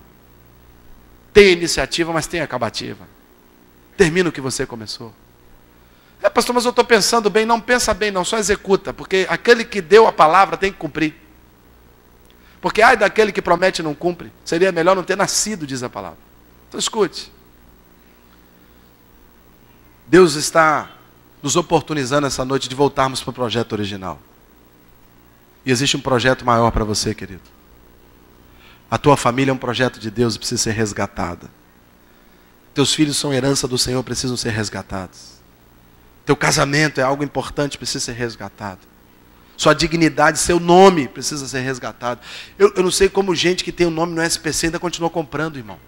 Tem iniciativa, mas tem acabativa. Termina o que você começou. Pastor, mas eu estou pensando bem. Não pensa bem, não. Só executa. Porque aquele que deu a palavra tem que cumprir. Porque ai daquele que promete e não cumpre. Seria melhor não ter nascido, diz a palavra. Então escute. Deus está nos oportunizando essa noite de voltarmos para o projeto original. E existe um projeto maior para você, querido. A tua família é um projeto de Deus e precisa ser resgatada. Teus filhos são herança do Senhor, precisam ser resgatados. Teu casamento é algo importante, precisa ser resgatado. Sua dignidade, seu nome precisa ser resgatado. Eu não sei como gente que tem o nome no SPC ainda continua comprando, irmão.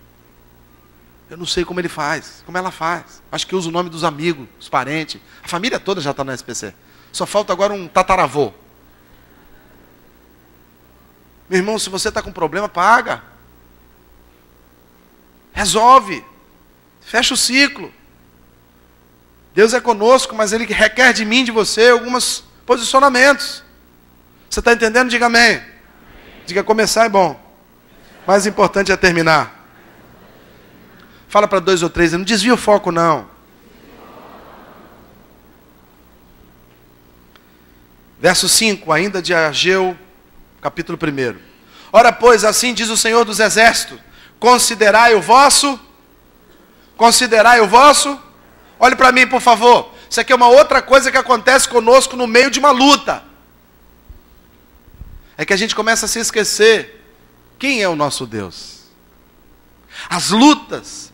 Eu não sei como ele faz, como ela faz. Acho que usa o nome dos amigos, dos parentes. A família toda já está no SPC. Só falta agora um tataravô. Meu irmão, se você está com problema, paga. Resolve. Fecha o ciclo. Deus é conosco, mas Ele requer de mim, de você, alguns posicionamentos. Você está entendendo? Diga amém. Diga começar é bom. Mais importante é terminar. Fala para 2 ou 3, não desvia o foco não. Verso 5, ainda de Ageu, capítulo 1. Ora, pois, assim diz o Senhor dos Exércitos, considerai o vosso, olhe para mim, por favor. Isso aqui é uma outra coisa que acontece conosco no meio de uma luta. É que a gente começa a se esquecer quem é o nosso Deus. As lutas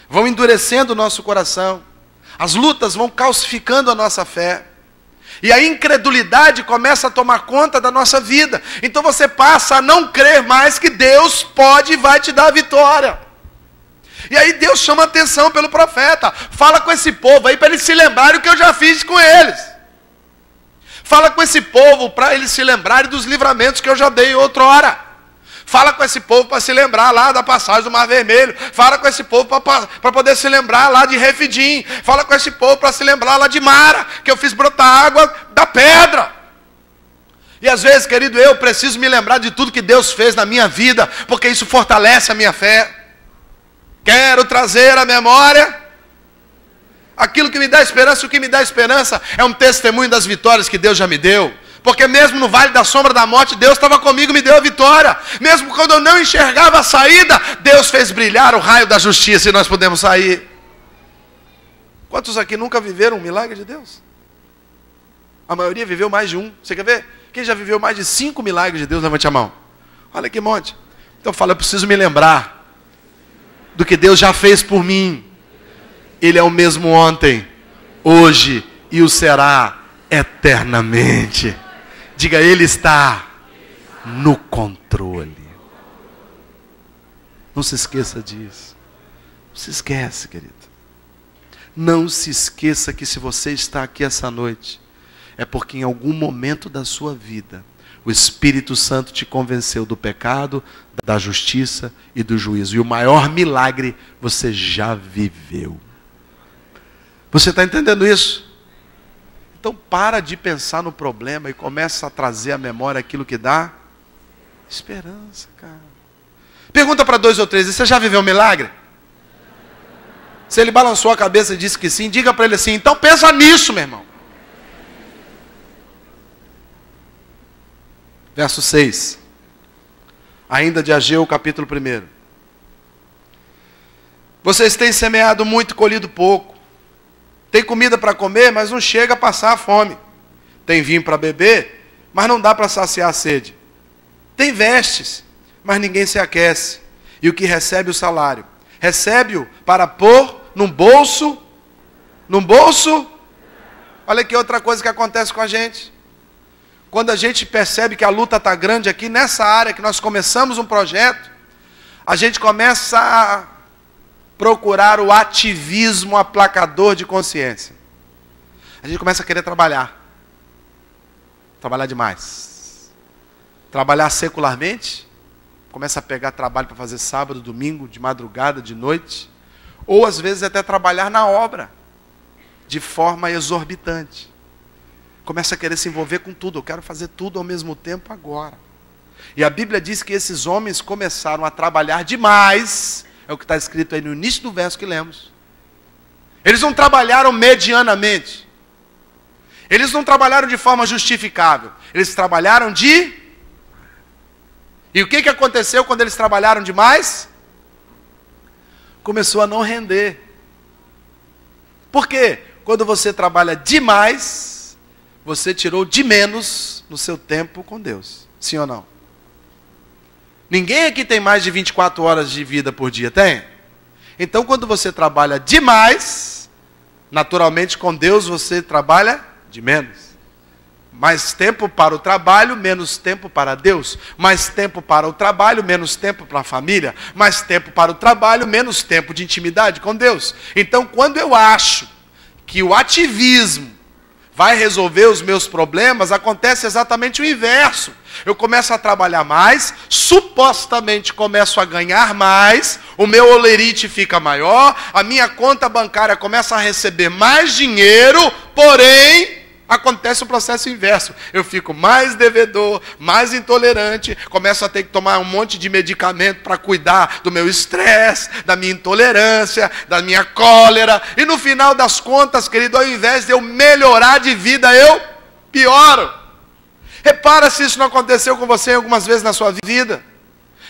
vão endurecendo o nosso coração. As lutas vão calcificando a nossa fé. E a incredulidade começa a tomar conta da nossa vida. Então você passa a não crer mais que Deus pode e vai te dar a vitória. E aí Deus chama a atenção pelo profeta. Fala com esse povo aí para eles se lembrarem o que eu já fiz com eles. Fala com esse povo para eles se lembrarem dos livramentos que eu já dei outrora. Fala com esse povo para se lembrar lá da passagem do Mar Vermelho. Fala com esse povo para poder se lembrar lá de Refidim. Fala com esse povo para se lembrar lá de Mara, que eu fiz brotar água da pedra. E às vezes, querido, eu preciso me lembrar de tudo que Deus fez na minha vida, porque isso fortalece a minha fé. Quero trazer à memória aquilo que me dá esperança. O que me dá esperança é um testemunho das vitórias que Deus já me deu. Porque mesmo no vale da sombra da morte, Deus estava comigo e me deu a vitória. Mesmo quando eu não enxergava a saída, Deus fez brilhar o raio da justiça e nós podemos sair. Quantos aqui nunca viveram um milagre de Deus? A maioria viveu mais de um. Você quer ver? Quem já viveu mais de 5 milagres de Deus, levante a mão. Olha que monte. Então fala, eu preciso me lembrar do que Deus já fez por mim. Ele é o mesmo ontem, hoje e o será eternamente. Diga, Ele está no controle. Não se esqueça disso. Não se esquece, querido. Não se esqueça que se você está aqui essa noite, é porque em algum momento da sua vida, o Espírito Santo te convenceu do pecado, da justiça e do juízo. E o maior milagre você já viveu. Você está entendendo isso? Então para de pensar no problema e começa a trazer à memória aquilo que dá esperança, cara. Pergunta para 2 ou 3, você já viveu um milagre? Se ele balançou a cabeça e disse que sim, diga para ele assim, então pensa nisso, meu irmão. Verso 6. Ainda de Ageu, capítulo 1. Vocês têm semeado muito e colhido pouco. Tem comida para comer, mas não chega a passar a fome. Tem vinho para beber, mas não dá para saciar a sede. Tem vestes, mas ninguém se aquece. E o que recebe o salário? Recebe-o para pôr num bolso. Olha que outra coisa que acontece com a gente. Quando a gente percebe que a luta está grande aqui, nessa área que nós começamos um projeto, a gente começa a procurar o ativismo aplacador de consciência. A gente começa a querer trabalhar. Trabalhar demais. Trabalhar secularmente. Começa a pegar trabalho para fazer sábado, domingo, de madrugada, de noite. Ou às vezes até trabalhar na obra. De forma exorbitante. Começa a querer se envolver com tudo. Eu quero fazer tudo ao mesmo tempo agora. E a Bíblia diz que esses homens começaram a trabalhar demais. É o que está escrito aí no início do verso que lemos. Eles não trabalharam medianamente. Eles não trabalharam de forma justificável. Eles trabalharam de... E o que aconteceu quando eles trabalharam demais? Começou a não render. Por quê? Quando você trabalha demais, você tirou de menos no seu tempo com Deus. Sim ou não? Ninguém aqui tem mais de 24 horas de vida por dia, tem? Então, quando você trabalha demais, naturalmente com Deus você trabalha de menos. Mais tempo para o trabalho, menos tempo para Deus. Mais tempo para o trabalho, menos tempo para a família. Mais tempo para o trabalho, menos tempo de intimidade com Deus. Então, quando eu acho que o ativismo vai resolver os meus problemas, acontece exatamente o inverso. Eu começo a trabalhar mais, supostamente começo a ganhar mais, o meu holerite fica maior, a minha conta bancária começa a receber mais dinheiro, porém acontece o processo inverso. Eu fico mais devedor, mais intolerante, começo a ter que tomar um monte de medicamento para cuidar do meu estresse, da minha intolerância, da minha cólera. E no final das contas, querido, ao invés de eu melhorar de vida, eu pioro. Repara se isso não aconteceu com você algumas vezes na sua vida.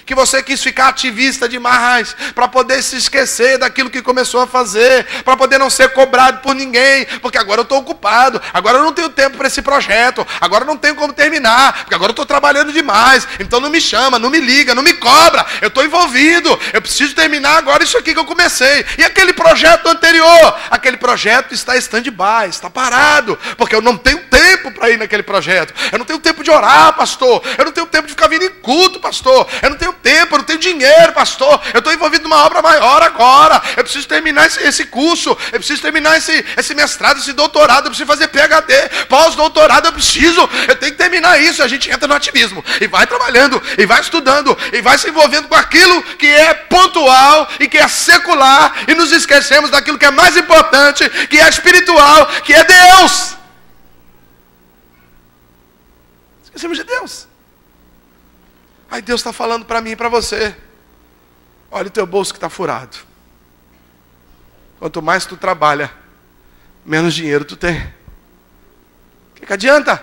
Que você quis ficar ativista demais, para poder se esquecer daquilo que começou a fazer, para poder não ser cobrado por ninguém, porque agora eu estou ocupado, agora eu não tenho tempo para esse projeto, agora eu não tenho como terminar, porque agora eu estou trabalhando demais, então não me chama, não me liga, não me cobra, eu estou envolvido, eu preciso terminar agora isso aqui que eu comecei. E aquele projeto anterior, aquele projeto está stand-by, está parado, porque eu não tenho tempo para ir naquele projeto, eu não tenho tempo de orar, pastor, eu não tenho tempo de ficar vindo em culto, pastor, eu não tenho tempo, eu não tenho dinheiro, pastor, eu estou envolvido numa obra maior agora, eu preciso terminar esse curso, eu preciso terminar esse mestrado, esse doutorado, eu preciso fazer PhD, pós-doutorado, eu tenho que terminar isso. A gente entra no ativismo, e vai trabalhando, e vai estudando, e vai se envolvendo com aquilo que é pontual, e que é secular, e nos esquecemos daquilo que é mais importante, que é espiritual, que é Deus. Esquecemos de Deus. Aí Deus está falando para mim e para você. Olha o teu bolso que está furado. Quanto mais tu trabalha, menos dinheiro tu tem. O que adianta?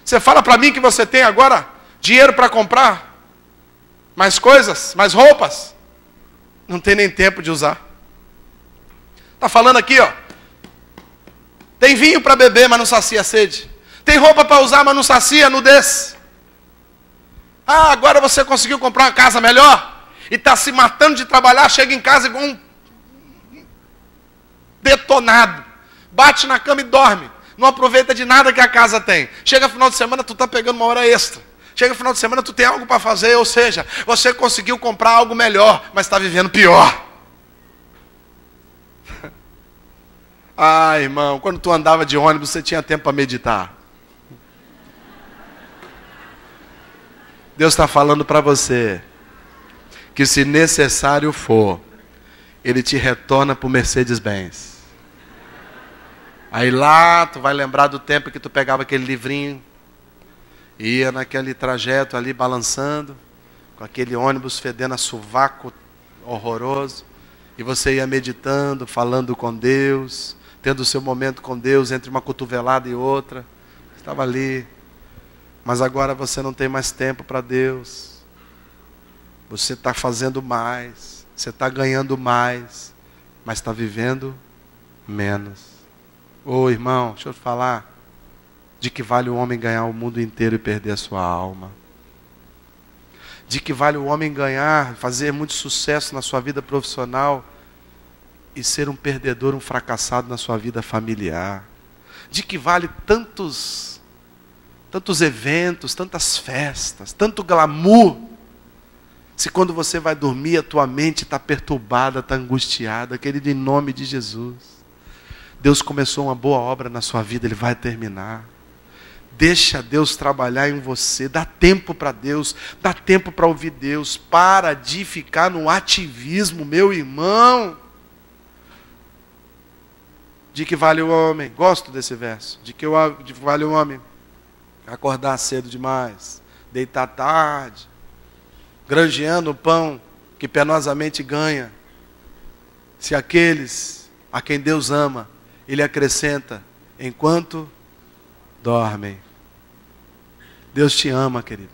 Você fala para mim que você tem agora dinheiro para comprar mais coisas, mais roupas. Não tem nem tempo de usar. Está falando aqui, ó. Tem vinho para beber, mas não sacia a sede. Tem roupa para usar, mas não sacia a nudez. Ah, agora você conseguiu comprar uma casa melhor e está se matando de trabalhar, chega em casa igual um detonado. Bate na cama e dorme. Não aproveita de nada que a casa tem. Chega final de semana, tu está pegando uma hora extra. Chega final de semana, tu tem algo para fazer, ou seja, você conseguiu comprar algo melhor, mas está vivendo pior. Ah, irmão, quando tu andava de ônibus, você tinha tempo para meditar. Deus está falando para você que se necessário for, Ele te retorna para o Mercedes-Benz. Aí lá tu vai lembrar do tempo que tu pegava aquele livrinho, ia naquele trajeto ali balançando, com aquele ônibus fedendo a sovaco horroroso, e você ia meditando, falando com Deus, tendo o seu momento com Deus entre uma cotovelada e outra. Estava ali. Mas agora você não tem mais tempo para Deus. Você está fazendo mais. Você está ganhando mais. Mas está vivendo menos. Ô irmão, deixa eu te falar. De que vale o homem ganhar o mundo inteiro e perder a sua alma? De que vale o homem ganhar, fazer muito sucesso na sua vida profissional e ser um perdedor, um fracassado na sua vida familiar? De que vale tantos eventos, tantas festas, tanto glamour, se quando você vai dormir a tua mente está perturbada, está angustiada? Querido, em nome de Jesus, Deus começou uma boa obra na sua vida, Ele vai terminar. Deixa Deus trabalhar em você, dá tempo para Deus, dá tempo para ouvir Deus, para de ficar no ativismo, meu irmão. De que vale o homem, gosto desse verso, de que vale o homem acordar cedo demais, deitar tarde, granjeando o pão que penosamente ganha, se aqueles a quem Deus ama, Ele acrescenta enquanto dormem. Deus te ama, querido.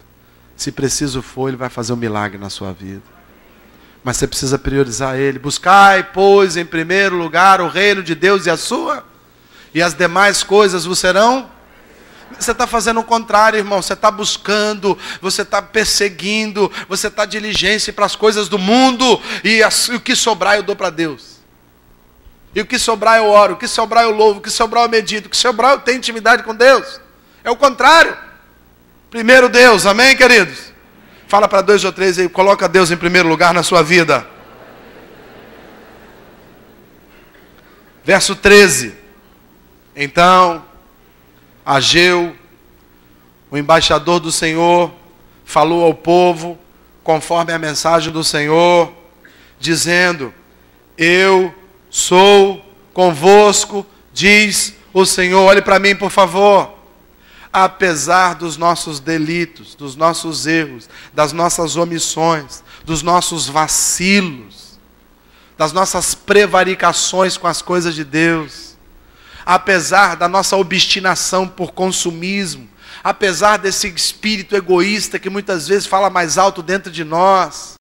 Se preciso for, Ele vai fazer um milagre na sua vida. Mas você precisa priorizar Ele. Buscai, pois, em primeiro lugar o reino de Deus e a sua, e as demais coisas vos serão. Você está fazendo o contrário, irmão. Você está buscando, você está perseguindo, você está diligência para as coisas do mundo, e o que sobrar eu dou para Deus. E o que sobrar eu oro, o que sobrar eu louvo, o que sobrar eu medito, o que sobrar eu tenho intimidade com Deus. É o contrário. Primeiro Deus, amém, queridos? Fala para 2 ou 3 aí, coloca Deus em primeiro lugar na sua vida. Verso 13. Então, Ageu, o embaixador do Senhor, falou ao povo, conforme a mensagem do Senhor, dizendo: eu sou convosco, diz o Senhor. Olhe para mim, por favor. Apesar dos nossos delitos, dos nossos erros, das nossas omissões, dos nossos vacilos, das nossas prevaricações com as coisas de Deus, apesar da nossa obstinação por consumismo, apesar desse espírito egoísta que muitas vezes fala mais alto dentro de nós,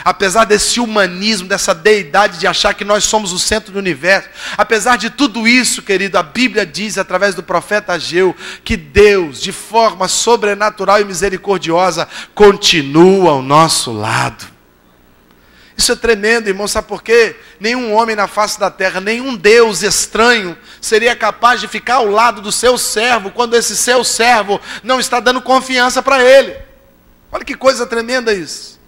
apesar desse humanismo, dessa deidade de achar que nós somos o centro do universo, apesar de tudo isso, querido, a Bíblia diz através do profeta Ageu que Deus, de forma sobrenatural e misericordiosa, continua ao nosso lado. Isso é tremendo, irmão, sabe por quê? Nenhum homem na face da terra, nenhum Deus estranho seria capaz de ficar ao lado do seu servo, quando esse seu servo não está dando confiança para ele. Olha que coisa tremenda isso.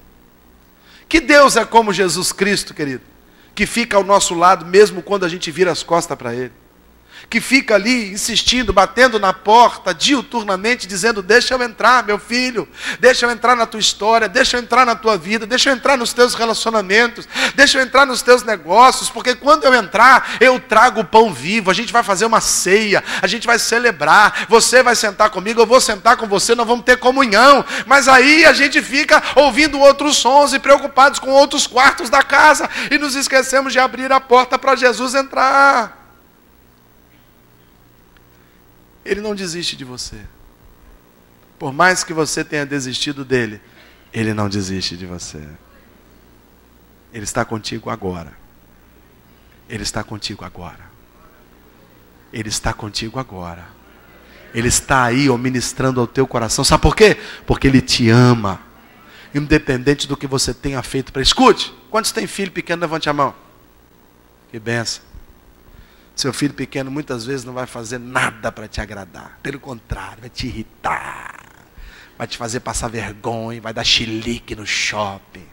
Que Deus é como Jesus Cristo, querido, que fica ao nosso lado mesmo quando a gente vira as costas para Ele, que fica ali insistindo, batendo na porta diuturnamente, dizendo: deixa eu entrar, meu filho, deixa eu entrar na tua história, deixa eu entrar na tua vida, deixa eu entrar nos teus relacionamentos, deixa eu entrar nos teus negócios, porque quando eu entrar, eu trago o pão vivo, a gente vai fazer uma ceia, a gente vai celebrar, você vai sentar comigo, eu vou sentar com você, nós vamos ter comunhão, mas aí a gente fica ouvindo outros sons e preocupados com outros quartos da casa, e nos esquecemos de abrir a porta para Jesus entrar. Ele não desiste de você. Por mais que você tenha desistido dele, ele não desiste de você. Ele está contigo agora. Ele está contigo agora. Ele está contigo agora. Ele está aí, ó, ministrando ao teu coração. Sabe por quê? Porque ele te ama. Independente do que você tenha feito para... Escute, quantos tem filho pequeno? Levante a mão. Que benção. Seu filho pequeno muitas vezes não vai fazer nada para te agradar. Pelo contrário, vai te irritar. Vai te fazer passar vergonha, vai dar chilique no shopping.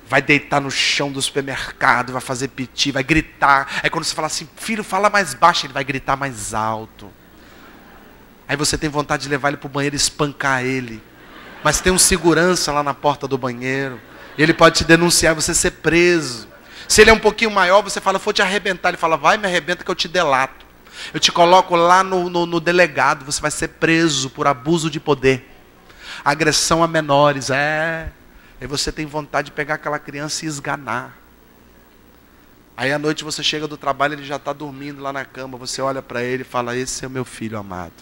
Vai deitar no chão do supermercado, vai fazer piti, vai gritar. Aí quando você fala assim: filho, fala mais baixo, ele vai gritar mais alto. Aí você tem vontade de levar ele para o banheiro e espancar ele. Mas tem um segurança lá na porta do banheiro. Ele pode te denunciar, você ser preso. Se ele é um pouquinho maior, você fala: vou te arrebentar. Ele fala: vai, me arrebenta que eu te delato. Eu te coloco lá no delegado, você vai ser preso por abuso de poder. Agressão a menores, Aí você tem vontade de pegar aquela criança e esganar. Aí à noite você chega do trabalho, ele já está dormindo lá na cama. Você olha para ele e fala: esse é o meu filho amado.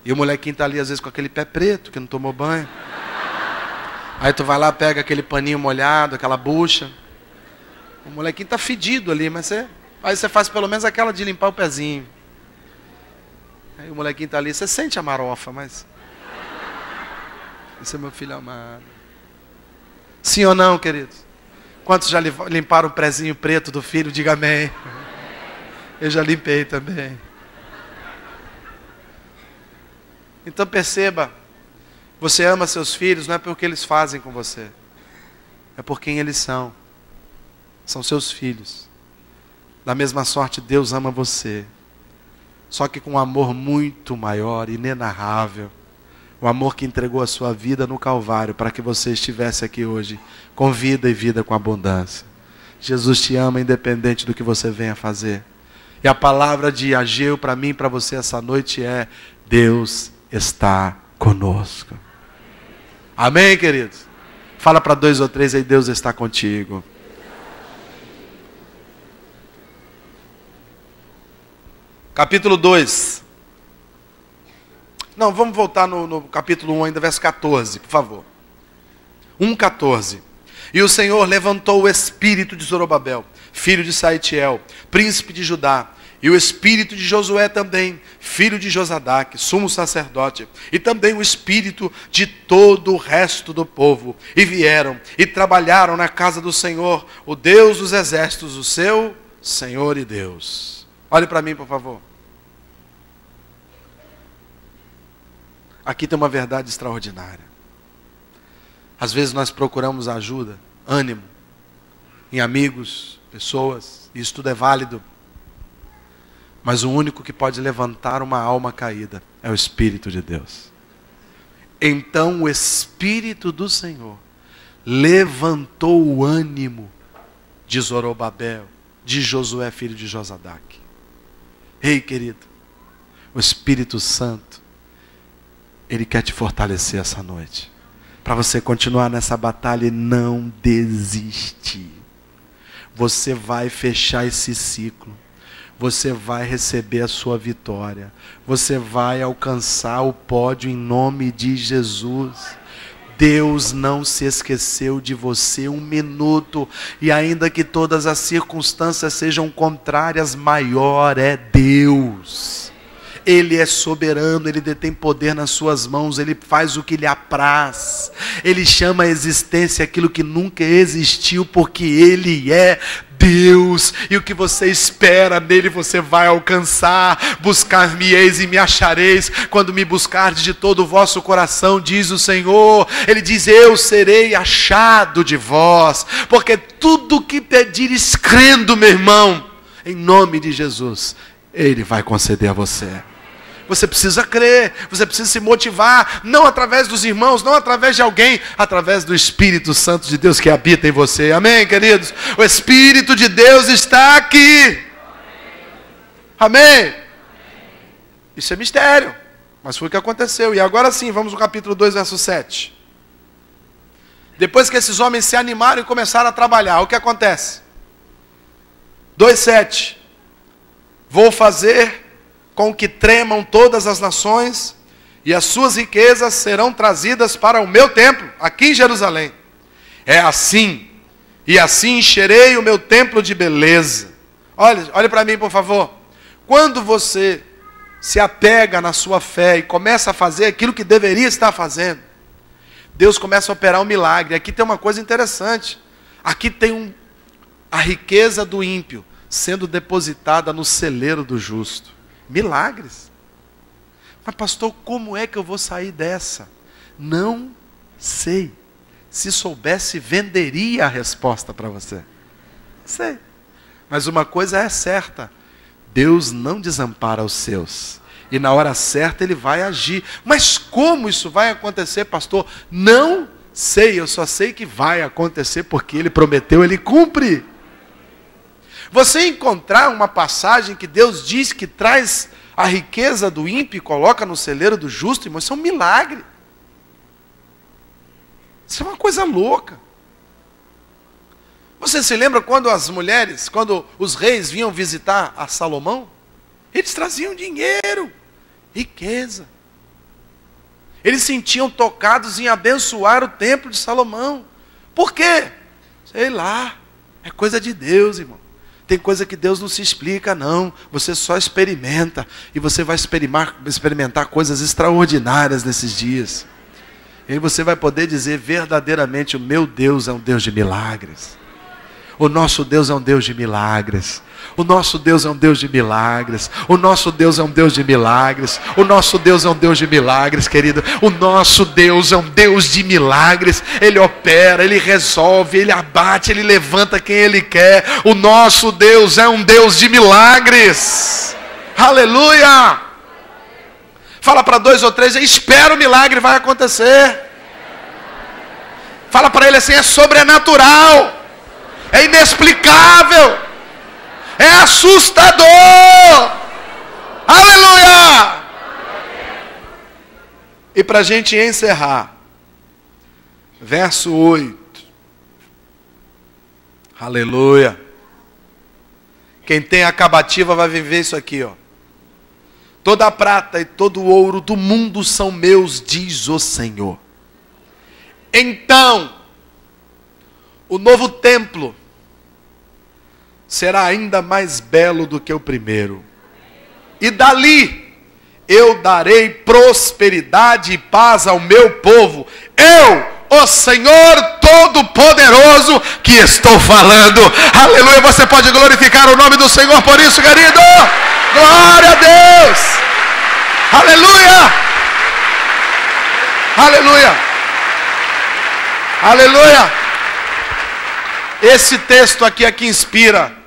E o molequinho está ali às vezes com aquele pé preto, que não tomou banho. Aí tu vai lá, pega aquele paninho molhado, aquela bucha. O molequinho está fedido ali, mas aí você faz pelo menos aquela de limpar o pezinho. Aí o molequinho está ali, você sente a marofa, mas... esse é meu filho amado. Sim ou não, queridos? Quantos já limparam o pezinho preto do filho? Diga amém. Eu já limpei também. Então perceba, você ama seus filhos não é pelo que eles fazem com você, é por quem eles são. São seus filhos. Da mesma sorte, Deus ama você, só que com um amor muito maior, inenarrável. O amor que entregou a sua vida no Calvário para que você estivesse aqui hoje com vida e vida com abundância. Jesus te ama independente do que você venha fazer. E a palavra de Ageu para mim e para você essa noite é: Deus está conosco. Amém, queridos? Fala para 2 ou 3 aí: Deus está contigo. Capítulo 2. Não, vamos voltar no capítulo 1 ainda, verso 14, por favor. 1,14. E o Senhor levantou o espírito de Zorobabel, filho de Saitiel, príncipe de Judá, e o espírito de Josué também, filho de Josadaque, sumo sacerdote, e também o espírito de todo o resto do povo. E vieram e trabalharam na casa do Senhor, o Deus dos exércitos, o seu Senhor e Deus. Olhe para mim, por favor. Aqui tem uma verdade extraordinária. Às vezes nós procuramos ajuda, ânimo, em amigos, pessoas, e isso tudo é válido. Mas o único que pode levantar uma alma caída é o Espírito de Deus. Então o Espírito do Senhor levantou o ânimo de Zorobabel, de Josué, filho de Josadaque. Ei, querido, o Espírito Santo, Ele quer te fortalecer essa noite, para você continuar nessa batalha e não desistir. Você vai fechar esse ciclo. Você vai receber a sua vitória. Você vai alcançar o pódio em nome de Jesus. Deus não se esqueceu de você um minuto. E ainda que todas as circunstâncias sejam contrárias, maior é Deus. Ele é soberano, Ele detém poder nas suas mãos, Ele faz o que lhe apraz. Ele chama a existência aquilo que nunca existiu, porque Ele é Deus. E o que você espera nele, você vai alcançar. Buscar-me-eis e me achareis, quando me buscardes de todo o vosso coração, diz o Senhor. Ele diz, eu serei achado de vós, porque tudo que pedires crendo, meu irmão, em nome de Jesus, Ele vai conceder a você. Você precisa crer, você precisa se motivar, não através dos irmãos, não através de alguém, através do Espírito Santo de Deus que habita em você. Amém, queridos? O Espírito de Deus está aqui. Amém? Isso é mistério, mas foi o que aconteceu. E agora sim, vamos no capítulo 2, verso 7. Depois que esses homens se animaram e começaram a trabalhar, o que acontece? 2:7. Vou fazer com que tremam todas as nações, e as suas riquezas serão trazidas para o meu templo, aqui em Jerusalém. É assim, e assim encherei o meu templo de beleza. Olhe para mim, por favor. Quando você se apega na sua fé e começa a fazer aquilo que deveria estar fazendo, Deus começa a operar um milagre. Aqui tem uma coisa interessante. Aqui tem a riqueza do ímpio sendo depositada no celeiro do justo. Milagres. Mas pastor, como é que eu vou sair dessa? Não sei. Se soubesse, venderia a resposta para você. Não sei. Mas uma coisa é certa. Deus não desampara os seus. E na hora certa Ele vai agir. Mas como isso vai acontecer, pastor? Não sei. Eu só sei que vai acontecer porque Ele prometeu, Ele cumpre. Você encontrar uma passagem que Deus diz que traz a riqueza do ímpio e coloca no celeiro do justo, irmão, isso é um milagre. Isso é uma coisa louca. Você se lembra quando as mulheres, quando os reis vinham visitar a Salomão? Eles traziam dinheiro, riqueza. Eles se sentiam tocados em abençoar o templo de Salomão. Por quê? Sei lá, é coisa de Deus, irmão. Tem coisa que Deus não se explica, não. Você só experimenta. E você vai experimentar coisas extraordinárias nesses dias. E aí você vai poder dizer verdadeiramente, o meu Deus é um Deus de milagres. O nosso Deus é um Deus de milagres. O nosso Deus é um Deus de milagres. O nosso Deus é um Deus de milagres. O nosso Deus é um Deus de milagres, querido. O nosso Deus é um Deus de milagres. Ele opera, Ele resolve, Ele abate, Ele levanta quem Ele quer. O nosso Deus é um Deus de milagres. Aleluia! Fala para 2 ou 3, espera o milagre, vai acontecer. Fala para ele assim, é sobrenatural. É inexplicável. É assustador. Aleluia! E para a gente encerrar, verso 8. Aleluia. Quem tem acabativa vai viver isso aqui, ó. Toda a prata e todo o ouro do mundo são meus, diz o Senhor. Então, o novo templo será ainda mais belo do que o primeiro. E dali eu darei prosperidade e paz ao meu povo. Eu, o Senhor Todo-Poderoso, que estou falando. Aleluia, você pode glorificar o nome do Senhor por isso, querido. Glória a Deus. Aleluia. Aleluia. Aleluia. Esse texto aqui é que inspira.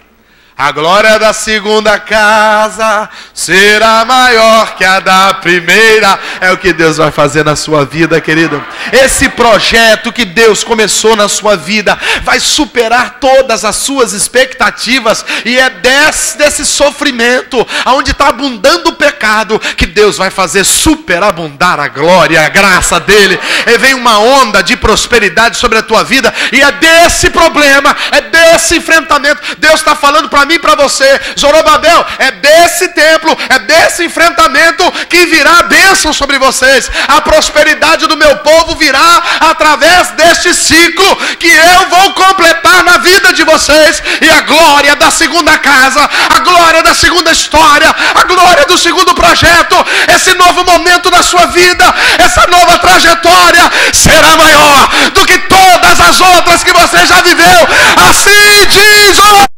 A glória da segunda casa será maior que a da primeira. É o que Deus vai fazer na sua vida, querido. Esse projeto que Deus começou na sua vida vai superar todas as suas expectativas. E é desse sofrimento, onde está abundando o pecado, que Deus vai fazer superabundar a glória, a graça dele. E vem uma onda de prosperidade sobre a tua vida. E é desse problema, é desse enfrentamento. Deus está falando para mim e para você, Zorobabel, é desse templo, é desse enfrentamento que virá a bênção sobre vocês. A prosperidade do meu povo virá através deste ciclo que eu vou completar na vida de vocês. E a glória da segunda casa, a glória da segunda história, a glória do segundo projeto, esse novo momento na sua vida, essa nova trajetória será maior do que todas as outras que você já viveu. Assim diz o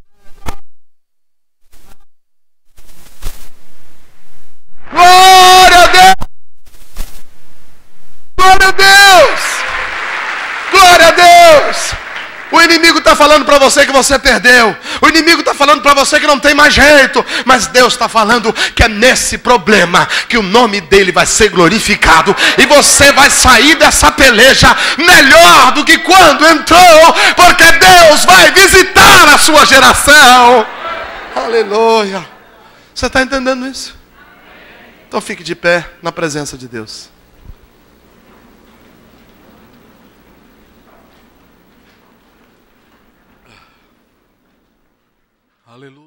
glória a Deus! Glória a Deus! Glória a Deus! O inimigo está falando para você que você perdeu. O inimigo está falando para você que não tem mais jeito. Mas Deus está falando que é nesse problema que o nome dele vai ser glorificado. E você vai sair dessa peleja melhor do que quando entrou. Porque Deus vai visitar a sua geração. Aleluia! Você está entendendo isso? Então fique de pé na presença de Deus. Aleluia.